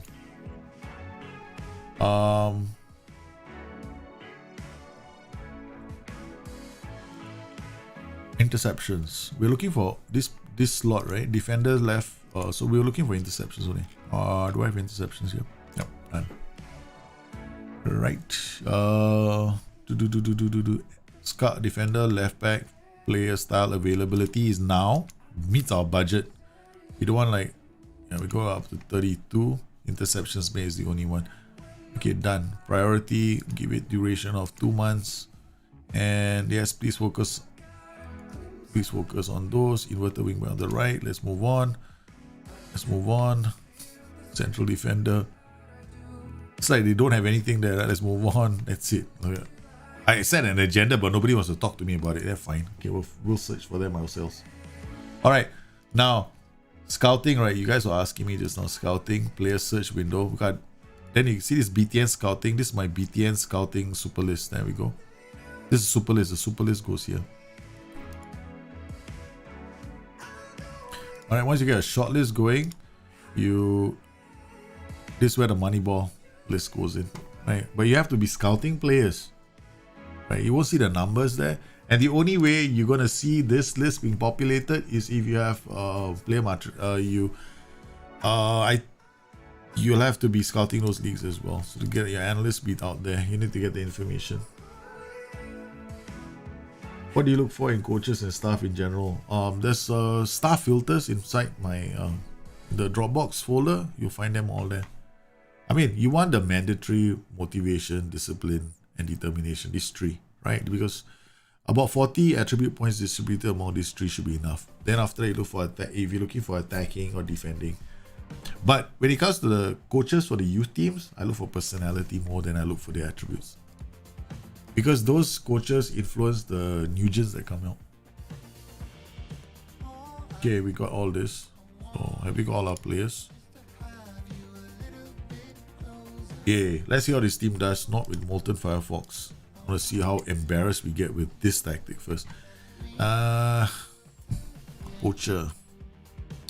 Interceptions. We're looking for this slot, right? Defender left. So we're looking for interceptions only. Do I have interceptions here? Yep, done. Right. Scout defender, left back, player style availability is now. Meets our budget. We don't want like, we go up to 32. Interceptions made is the only one. Okay, done. Priority, give it duration of 2 months. And yes, please focus on those. Inverted wing on the right. Let's move on. Central defender. It's like they don't have anything there. Let's move on. That's it. Okay. I set an agenda, but nobody wants to talk to me about it. That's fine. Okay, we'll search for them ourselves. All right. Now, scouting, right? You guys were asking me just now. Scouting, player search window. We got. Then you see this BTN scouting. This is my BTN scouting super list. There we go. This is super list. The super list goes here. All right. Once you get a short list going, this is where the Moneyball list goes in, right? But you have to be scouting players, right? You won't see the numbers there, and the only way you're gonna see this list being populated is if you have player material. You'll have to be scouting those leagues as well. So to get your analyst beat out there, you need to get the information. What do you look for in coaches and staff in general? There's staff filters inside my the Dropbox folder. You'll find them all there. I mean, you want the mandatory motivation, discipline, and determination. These three, right? Because about 40 attribute points distributed among these three should be enough. Then after that, you look for if you're looking for attacking or defending. But when it comes to the coaches for the youth teams, I look for personality more than I look for the attributes. Because those coaches influence the new gens that come out. Okay, we got all this. So have we got all our players? Yeah, let's see how this team does. Not with Molten Firefox. I want to see how embarrassed we get with this tactic first. Poacher.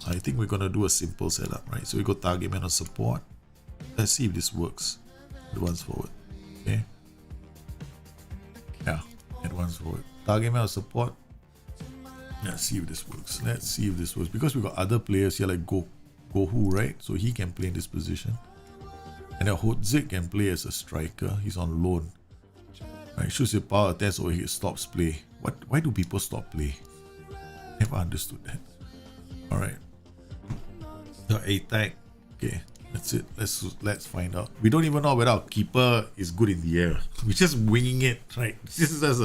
I think we're gonna do a simple setup, right? So we go target man on support. Let's see if this works. Advance forward. Okay. Yeah, advance forward. Target man on support. Let's see if this works. Because we got other players here like Gohu, right? So he can play in this position. And then Hotzik can play as a striker. He's on loan. Right, shoots your power attacks or he stops play. Why do people stop play? Never understood that. Alright. The attack. Okay, that's it. Let's find out. We don't even know whether our keeper is good in the air. We're just winging it, right? This is just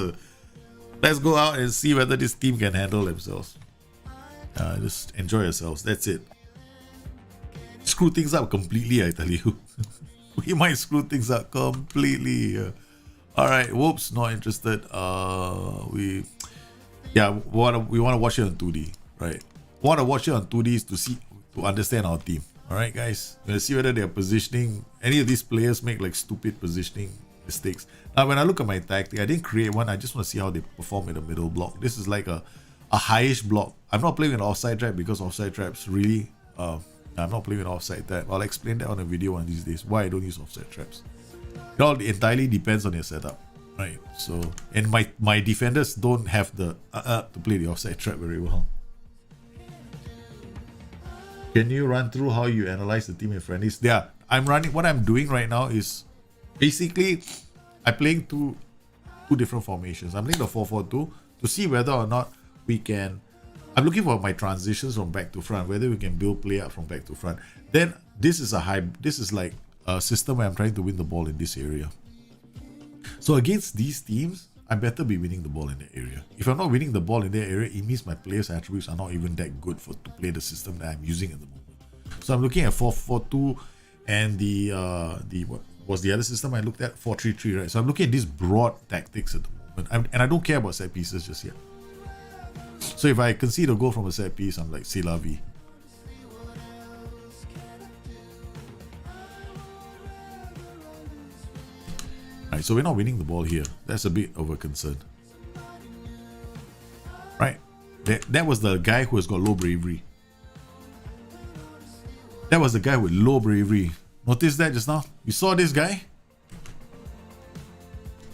let's go out and see whether this team can handle themselves. Just enjoy yourselves. That's it. Screw things up completely, I tell you. We might screw things up completely. Alright, whoops, not interested. We want to watch it on 2D, right? We want to watch it on 2D to understand our team. Alright, guys, we're gonna see whether they're positioning. Any of these players make like stupid positioning mistakes. Now, when I look at my tactic, I didn't create one. I just want to see how they perform in the middle block. This is like a highish block. I'm not playing with offside trap because offside traps really. I'm not playing with offside trap. I'll explain that on a video one of these days. Why I don't use offside traps. It all entirely depends on your setup, right? So, and my defenders don't have the to play the offside trap very well. Can you run through how you analyze the team in friendlies? What I'm doing right now is basically I'm playing two two different formations. I'm playing the 4-4-2 to see whether or not we can. I'm looking for my transitions from back to front, whether we can build play up from back to front. Then this is like a system where I'm trying to win the ball in this area. So against these teams, I better be winning the ball in that area. If I'm not winning the ball in that area, it means my players' attributes are not even that good to play the system that I'm using at the moment. So I'm looking at 4-4-2 and the what was the other system I looked at? 4-3-3, right? So I'm looking at these broad tactics at the moment. And I don't care about set pieces just yet. So if I concede a goal from a set piece, I'm like, c'est la vie. Right, so we're not winning the ball here. That's a bit of a concern. Right? That was the guy who has got low bravery. That was the guy with low bravery. Notice that just now? You saw this guy?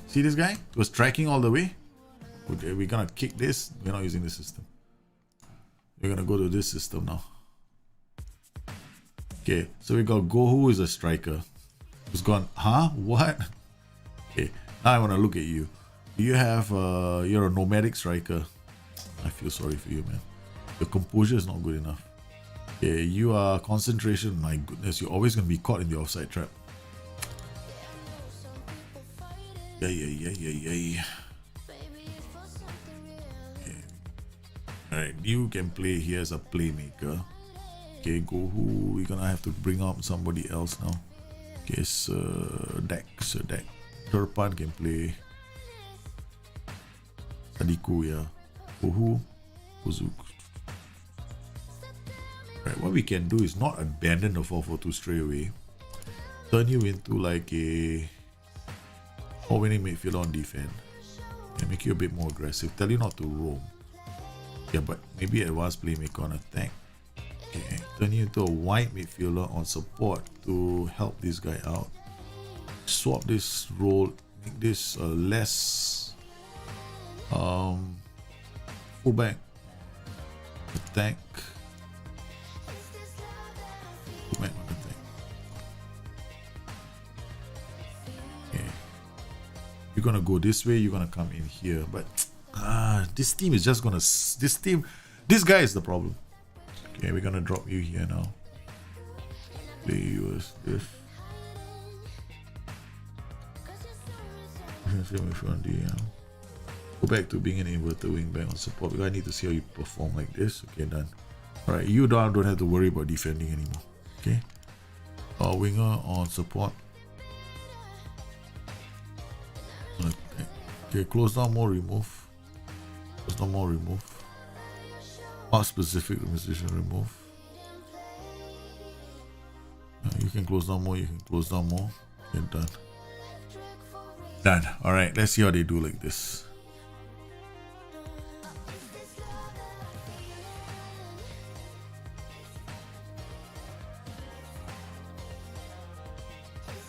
See this guy? He was tracking all the way. Okay, we're gonna kick this. We're not using this system. We're gonna go to this system now. Okay, so we got Gohu, who is a striker. Who's gone, huh? What? Okay, now I want to look at you. You have, you're a nomadic striker. I feel sorry for you, man. Your composure is not good enough. Okay, you are concentration. My goodness, you're always going to be caught in the offside trap. Yeah. Okay. Alright, you can play here as a playmaker. Okay, Gohu, we're going to have to bring up somebody else now. Okay, Sir Deck. Turpan can play. Sadiku, yeah. Gohu, Ozuk. Right, what we can do is not abandon the 4-4-2 straight away. Turn you into like a winning midfielder on defense. And make you a bit more aggressive. Tell you not to roam. Yeah, but maybe advanced playmaker on attack. Okay, turn you into a wide midfielder on support to help this guy out. Swap this role, make this less fullback, attack, fullback on attack. Okay, you're gonna go this way, you're gonna come in here, but this team is just gonna this guy is the problem. Okay, we're gonna drop you here now. Play you as this. Go back to being an inverted wingback on support because I need to see how you perform like this. Okay, done. Alright, you don't have to worry about defending anymore. Okay. Winger on support. Okay, close down more, remove. Close down more, remove. Mark specific position, remove. You can close down more, you can close down more. Okay, done. Done. Alright, let's see how they do like this.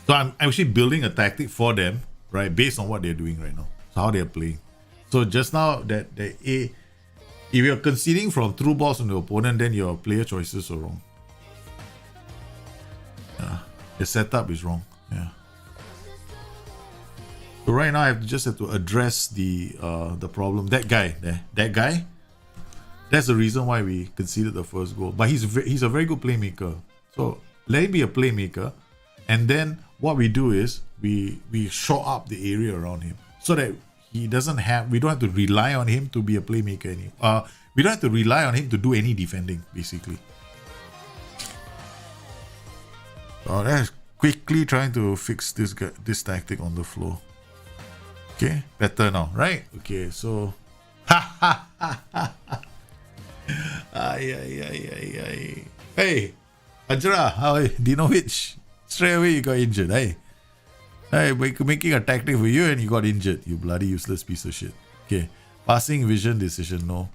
So I'm actually building a tactic for them, right, based on what they're doing right now. So how they're playing. So just now if you're conceding from through balls on the opponent, then your player choices are wrong. Yeah. The setup is wrong. Yeah. So right now I just have to address the problem. That guy there, that's the reason why we conceded the first goal. But he's a very good playmaker. So let him be a playmaker, and then what we do is we shore up the area around him so that we don't have to rely on him to be a playmaker anymore. We don't have to rely on him to do any defending, basically. So that's quickly trying to fix this tactic on the floor. Okay, better now, right? Okay, so Hey, Ajra, how Dinovic? Straight away you got injured, hey? Hey, making a tactic for you and you got injured, you bloody useless piece of shit. Okay, passing vision decision, no.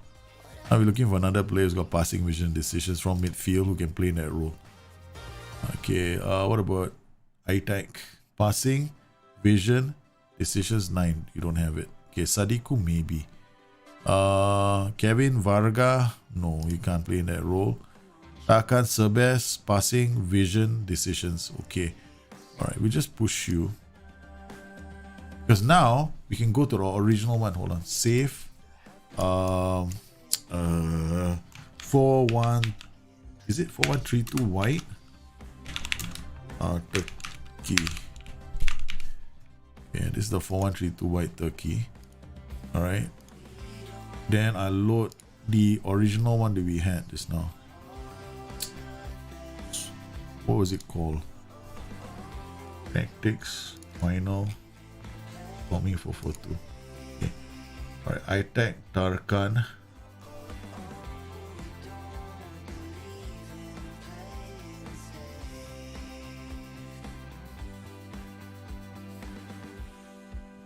Now we're looking for another player who's got passing vision decisions from midfield who can play in that role. Okay, what about ITAC? Passing, vision, decisions 9. You don't have it. Okay, Sadiku maybe. Kevin Varga, no, you can't play in that role. Takan Sebes, passing, vision, decisions. Okay. Alright, we just push you. Because now we can go to the original one. Hold on. Save. 4-1. Is it 4-1-3-2 white? Turkey. Yeah, this is the 4-1-3-2 white Turkey. Alright. Then I load the original one that we had just now. What was it called? Tactics. Final. Bombing 442. Okay. Alright, I tag Tarkan.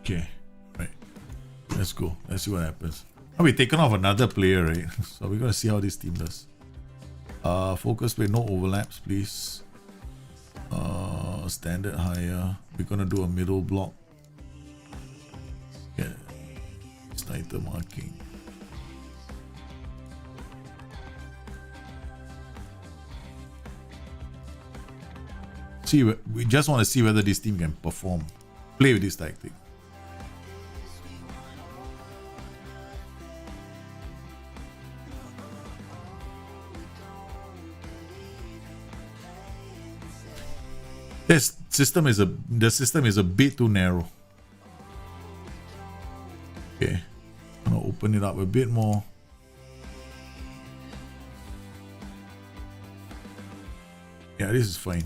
Okay, right. Let's go. Let's see what happens. Now we've taken off another player, right? So we're gonna see how this team does. Focus play, no overlaps, please. Standard higher. We're gonna do a middle block. Yeah. Sniper marking. See, we just want to see whether this team can perform. Play with this tactic. The system is a bit too narrow. Okay, I'm gonna open it up a bit more. Yeah, this is fine.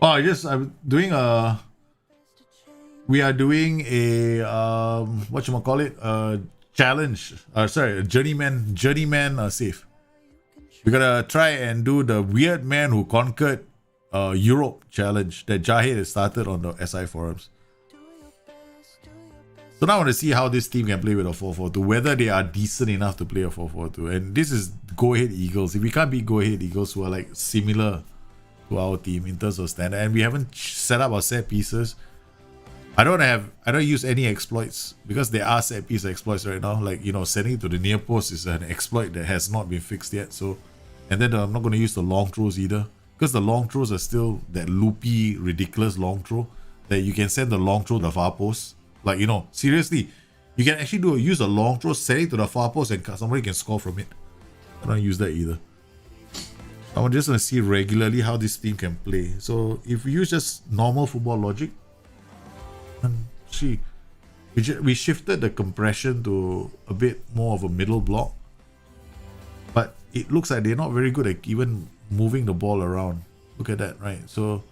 Oh, I'm doing a. We are doing a whatchamacallit, challenge. Sorry, a journeyman save. We gotta try and do the weird man who conquered Europe challenge that Jahid has started on the SI forums. So now I want to see how this team can play with a 4-4-2, whether they are decent enough to play a 4-4-2. And this is Go Ahead Eagles. If we can't beat Go Ahead Eagles, who are like similar to our team in terms of standard, and we haven't set up our set pieces. I don't use any exploits because there are set piece exploits right now. Like, sending it to the near post is an exploit that has not been fixed yet. So, and then I'm not going to use the long throws either, because the long throws are still that loopy, ridiculous long throw that you can send the long throw to the far post. Like, seriously, you can actually use a long throw, send it to the far post, and somebody can score from it. I don't use that either. I'm just going to see regularly how this team can play. So if we use just normal football logic, see, we shifted the compression to a bit more of a middle block, but it looks like they're not very good at even moving the ball around. Look at that, right? So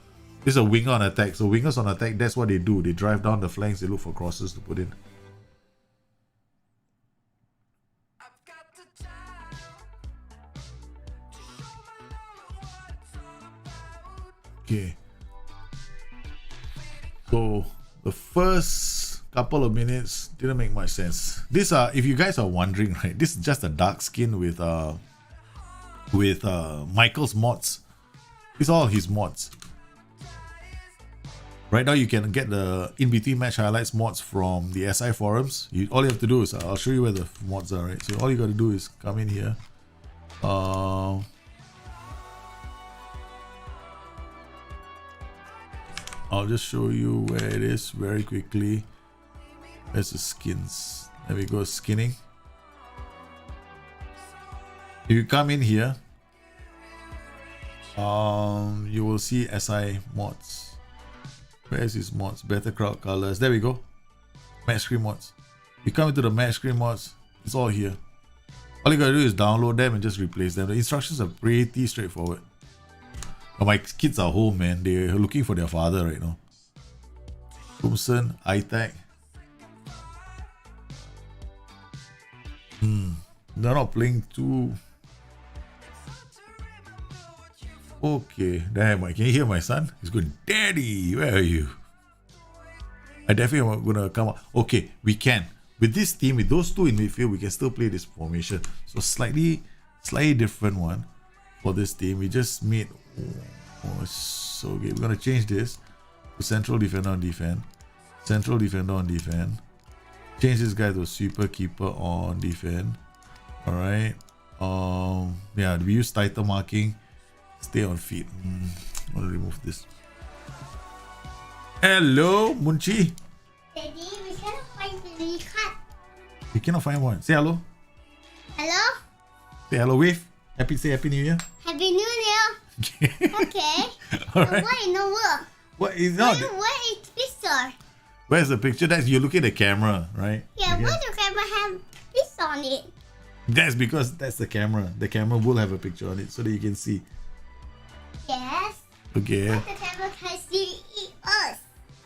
this is a winger on attack. So wingers on attack, that's what they do. They drive down the flanks, they look for crosses to put in. Okay. So the first couple of minutes didn't make much sense. These are, if you guys are wondering, right, this is just a dark skin with Michael's mods. These are all his mods. Right now you can get the in-between match highlights mods from the SI forums. All you have to do is, I'll show you where the mods are, right? So all you got to do is come in here. I'll just show you where it is very quickly. There's the skins. There we go, skinning. If you come in here, you will see SI mods. Where's his mods? Better crowd colors. There we go. Match screen mods. You come into the match screen mods, it's all here. All you gotta do is download them and just replace them. The instructions are pretty straightforward. But my kids are home, man. They're looking for their father right now. Thompson, iTag. They're not playing too. Okay, damn, can you hear my son? He's going, Daddy, where are you? I definitely am gonna come up. Okay, we can. With this team, with those two in midfield, we can still play this formation. So slightly different one for this team. We just made. So okay, we're gonna change this to central defender on defend. Central defender on defend. Change this guy to sweeper keeper on defend. Alright. Yeah, we use title marking. Stay on feet. I'm gonna remove this. Hello, Munchi. Daddy, we cannot find the recap. You cannot find one. Say hello. Hello? Say hello, wave. Say Happy New Year. Happy New Year. Okay. All right. Why no work? What is not? Where is picture? Where's the picture? That's you look at the camera, right? Yeah, okay. why the camera have this on it? That's because that's the camera. The camera will have a picture on it so that you can see. Yes. Okay. But the camera can see us.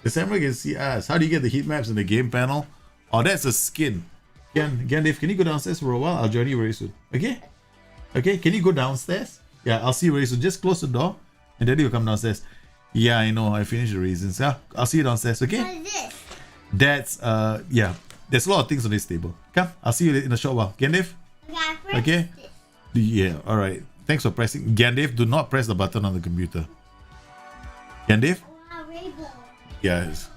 The camera can see us. How do you get the heat maps in the game panel? Oh, that's a skin. Dave, can you go downstairs for a while? I'll join you very soon. Okay? Okay, can you go downstairs? Yeah, I'll see you very soon. Just close the door and Daddy will come downstairs. Yeah, I know. I finished the raisins. Yeah, I'll see you downstairs, okay? What is this? That's, yeah. There's a lot of things on this table. Come, I'll see you in a short while. Dave? Okay? Yeah, alright. Thanks for pressing. Dave, do not press the button on the computer. Dave? Wow, rainbow. Yes.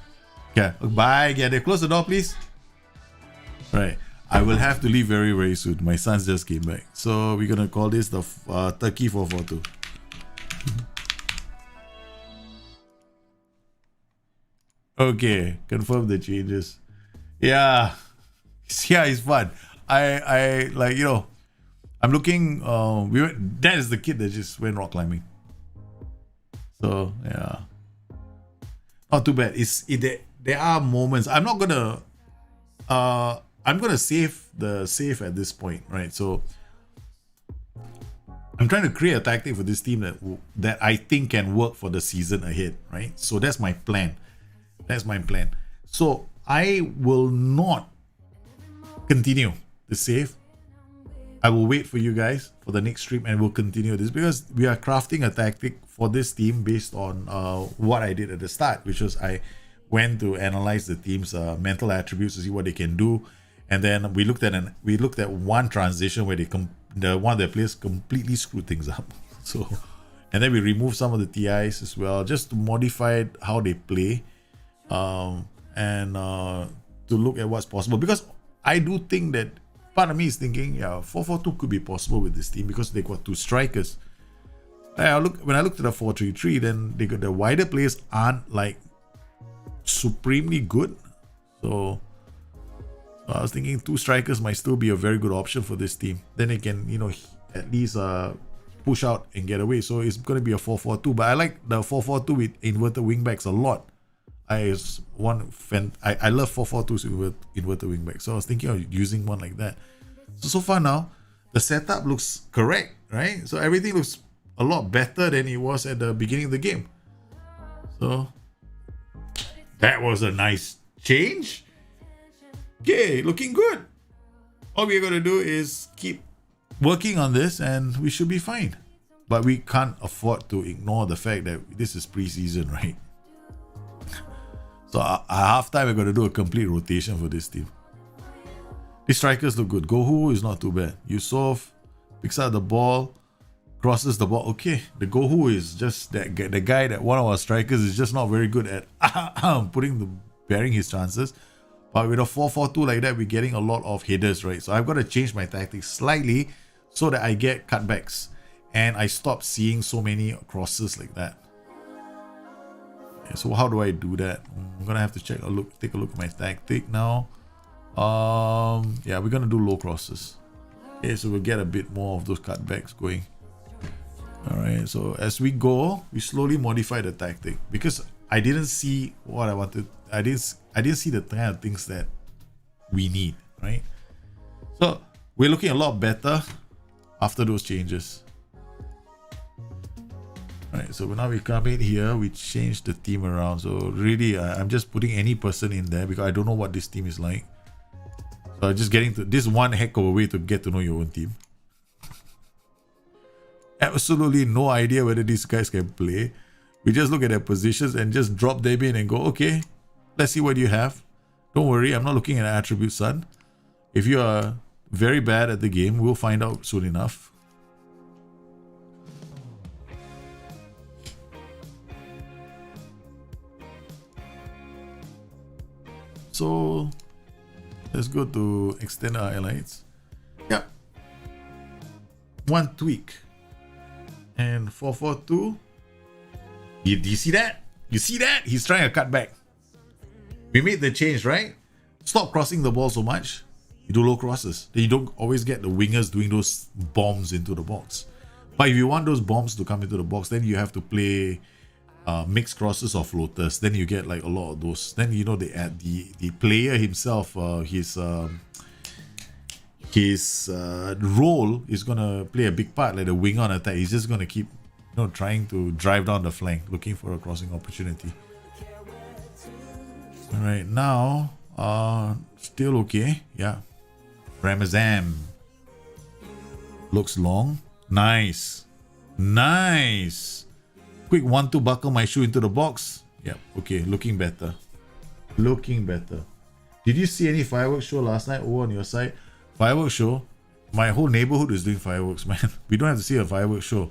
Okay, bye, Dave. Close the door, please. Right. I will have to leave very, very soon. My sons just came back. So we're going to call this the Turkey 442. Okay, confirm the changes. Yeah. Yeah, it's fun. I like, you know, I'm looking, that is the kid that just went rock climbing. So, yeah. Not too bad. There are moments. I'm not gonna, I'm gonna save the save at this point, right? So I'm trying to create a tactic for this team that I think can work for the season ahead, right? So that's my plan. That's my plan. So I will not continue the save. I will wait for you guys for the next stream and we'll continue this because we are crafting a tactic for this team based on what I did at the start, which was I went to analyze the team's mental attributes to see what they can do, and then we looked at one transition where one of their players completely screwed things up. So, and then we removed some of the TIs as well, just to modify how they play, and to look at what's possible. Because I do think that part of me is thinking, yeah, 4-4-2 could be possible with this team because they got two strikers. When I looked at the 4-3-3, then they got the wider players aren't like supremely good. So I was thinking two strikers might still be a very good option for this team. Then they can, you know, at least push out and get away. So it's going to be a 4-4-2. But I like the 4-4-2 with inverted wingbacks a lot. I love 4-4-2s with inverted wingbacks. So I was thinking of using one like that. So far now, the setup looks correct, right? So everything looks a lot better than it was at the beginning of the game. So that was a nice change. Okay, looking good. All we're going to do is keep working on this and we should be fine. But we can't afford to ignore the fact that this is preseason, right? So at halftime, we're going to do a complete rotation for this team. The strikers look good. Gohu is not too bad. Yusuf picks up the ball, crosses the ball. Okay, the Gohu is just the guy that one of our strikers is just not very good at bearing his chances. But with a 4-4-2 like that, we're getting a lot of headers, right? So I've got to change my tactics slightly so that I get cutbacks and I stop seeing so many crosses like that. So how do I do that? I'm gonna have to take a look at my tactic now. Yeah, we're gonna do low crosses. Okay, so we'll get a bit more of those cutbacks going. All right, so as we go, we slowly modify the tactic because I didn't see what I wanted. I didn't see the kind of things that we need, right? So we're looking a lot better after those changes. Right, so now we come in here, we change the team around. So really, I'm just putting any person in there because I don't know what this team is like. So I'm just getting to this one heck of a way to get to know your own team. Absolutely no idea whether these guys can play. We just look at their positions and just drop them in and go, okay, let's see what you have. Don't worry, I'm not looking at attributes, son. If you are very bad at the game, we'll find out soon enough. So let's go to extend our highlights. Yeah. One tweak. And 4-4-2. Do you see that? You see that? He's trying to cut back. We made the change, right? Stop crossing the ball so much. You do low crosses. Then you don't always get the wingers doing those bombs into the box. But if you want those bombs to come into the box, then you have to play mixed crosses or floaters. Then you get like a lot of those. Then you know the player himself, his role is gonna play a big part, like the winger on attack. He's just gonna keep trying to drive down the flank, looking for a crossing opportunity. All right, now still okay. Yeah, Ramazan looks long. Nice. Quick 1-2 buckle my shoe into the box. Yep, okay, looking better. Did you see any fireworks show last night over on your side? Fireworks show? My whole neighborhood is doing fireworks, man. We don't have to see a fireworks show.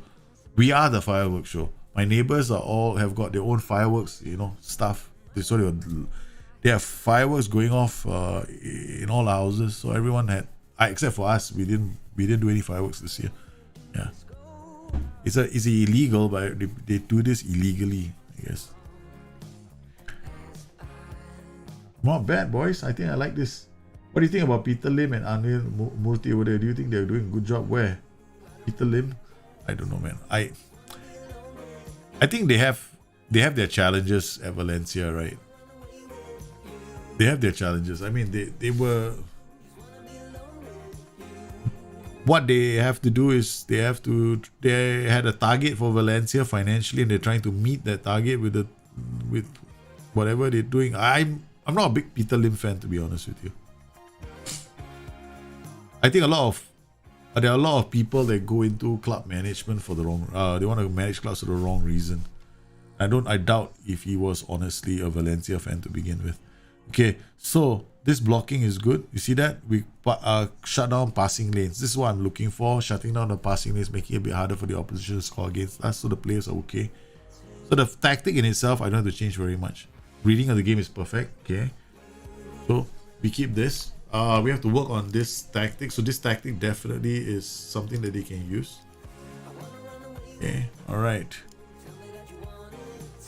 We are the fireworks show. My neighbors have got their own fireworks, stuff. They have fireworks going off in all houses. So everyone had, except for us, we didn't do any fireworks this year. Yeah, it's illegal, but they do this illegally, I guess. Not bad, boys. I think I like this. What do you think about Peter Lim and Anil Murthy over there? Do you think they're doing a good job? Where? Peter Lim? I don't know, man. I think they have their challenges at Valencia, right? They have their challenges. I mean, they were. What they have to do is they had a target for Valencia financially, and they're trying to meet that target with whatever they're doing. I'm not a big Peter Lim fan, to be honest with you. I think there are a lot of people that go into club management for the wrong. They want to manage clubs for the wrong reason. I doubt if he was honestly a Valencia fan to begin with. Okay, so this blocking is good. You see that? We shut down passing lanes. This is what I'm looking for. Shutting down the passing lanes, making it a bit harder for the opposition to score against us, so the players are okay. So the tactic in itself, I don't have to change very much. Reading of the game is perfect. Okay, so we keep this. We have to work on this tactic. So this tactic definitely is something that they can use. Okay, all right.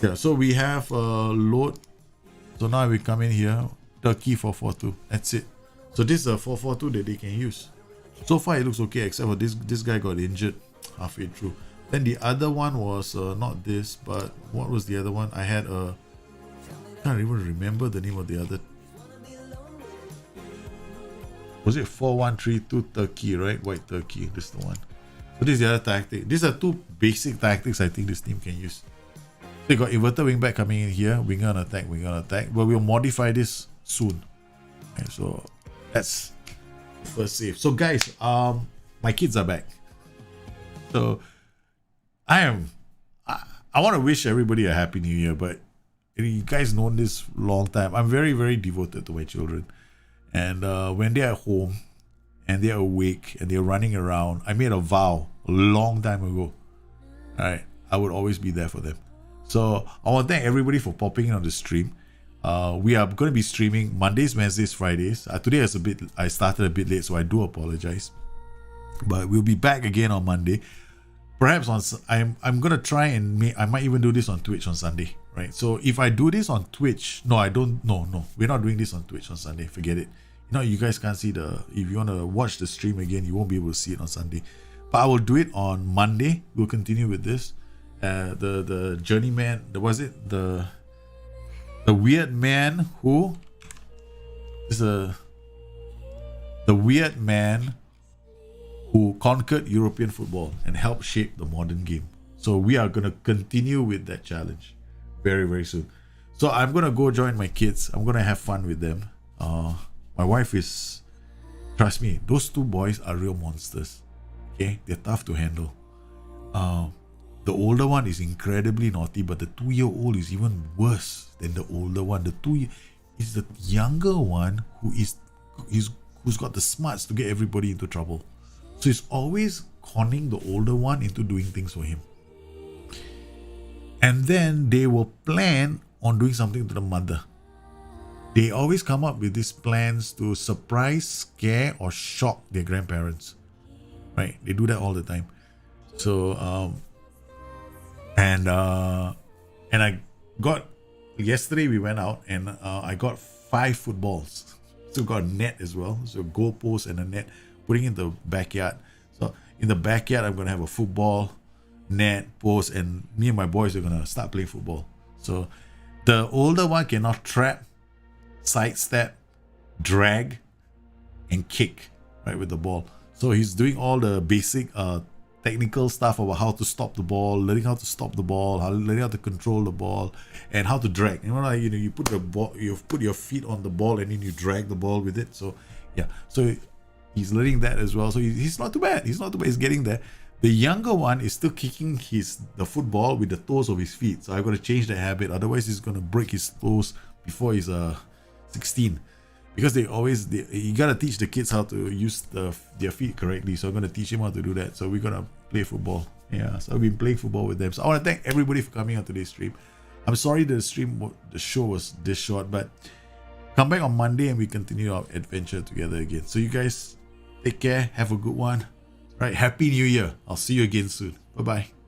Yeah, so we have load. So now we come in here, Turkey 4-4-2. That's it. So this is a 4-4-2 that they can use. So far it looks okay, except for this guy got injured halfway through. Then the other one was not this, but what was the other one? I can't even remember the name of the other. Was it 4-1-3-2 Turkey, right? White Turkey, this is the one. So this is the other tactic. These are two basic tactics I think this team can use. They got inverted wingback coming in here, winger on attack. But we'll modify this soon. Okay, so that's the first save. So guys, my kids are back. So I want to wish everybody a happy new year, but you guys know this long time. I'm very, very devoted to my children. And when they're at home and they're awake and they're running around, I made a vow a long time ago. Alright, I would always be there for them. So I want to thank everybody for popping in on the stream. We are going to be streaming Mondays, Wednesdays, Fridays. Today I started a bit late, so I do apologize. But we'll be back again on Monday. Perhaps I'm going to try and I might even do this on Twitch on Sunday, right? So if I do this on Twitch, no, we're not doing this on Twitch on Sunday. Forget it. You guys can't see if you want to watch the stream again, you won't be able to see it on Sunday. But I will do it on Monday. We'll continue with this. The journeyman, the weird man who is the weird man who conquered European football and helped shape the modern game. So we are going to continue with that challenge very, very soon. So I'm going to go join my kids. I'm going to have fun with them. My wife is, trust me, those two boys are real monsters. Okay, they're tough to handle. The older one is incredibly naughty, but the 2-year-old is even worse than the older one. Is the younger one who's got the smarts to get everybody into trouble. So he's always conning the older one into doing things for him. And then they will plan on doing something to the mother. They always come up with these plans to surprise, scare, or shock their grandparents. Right? They do that all the time. So And I got, yesterday we went out and I got 5 footballs. So got a net as well. So goalpost and a net, putting in the backyard. So in the backyard, I'm gonna have a football, net, post, and me and my boys are gonna start playing football. So the older one cannot trap, sidestep, drag, and kick, right, with the ball. So he's doing all the basic technical stuff about how to stop the ball, learning how to stop the ball, learning how to control the ball, and how to drag. You know, like, you put the ball, you put your feet on the ball, and then you drag the ball with it. So yeah, so he's learning that as well. So he's not too bad. He's not too bad. He's getting there. The younger one is still kicking the football with the toes of his feet. So I've got to change the habit. Otherwise, he's going to break his toes before he's 16. Because you gotta teach the kids how to use their feet correctly. So I'm gonna teach him how to do that. So we're gonna play football. Yeah, so I've been playing football with them. So I want to thank everybody for coming on today's stream. I'm sorry the show was this short, but come back on Monday and we continue our adventure together again. So you guys take care, have a good one. Right, Happy New Year. I'll see you again soon. Bye bye.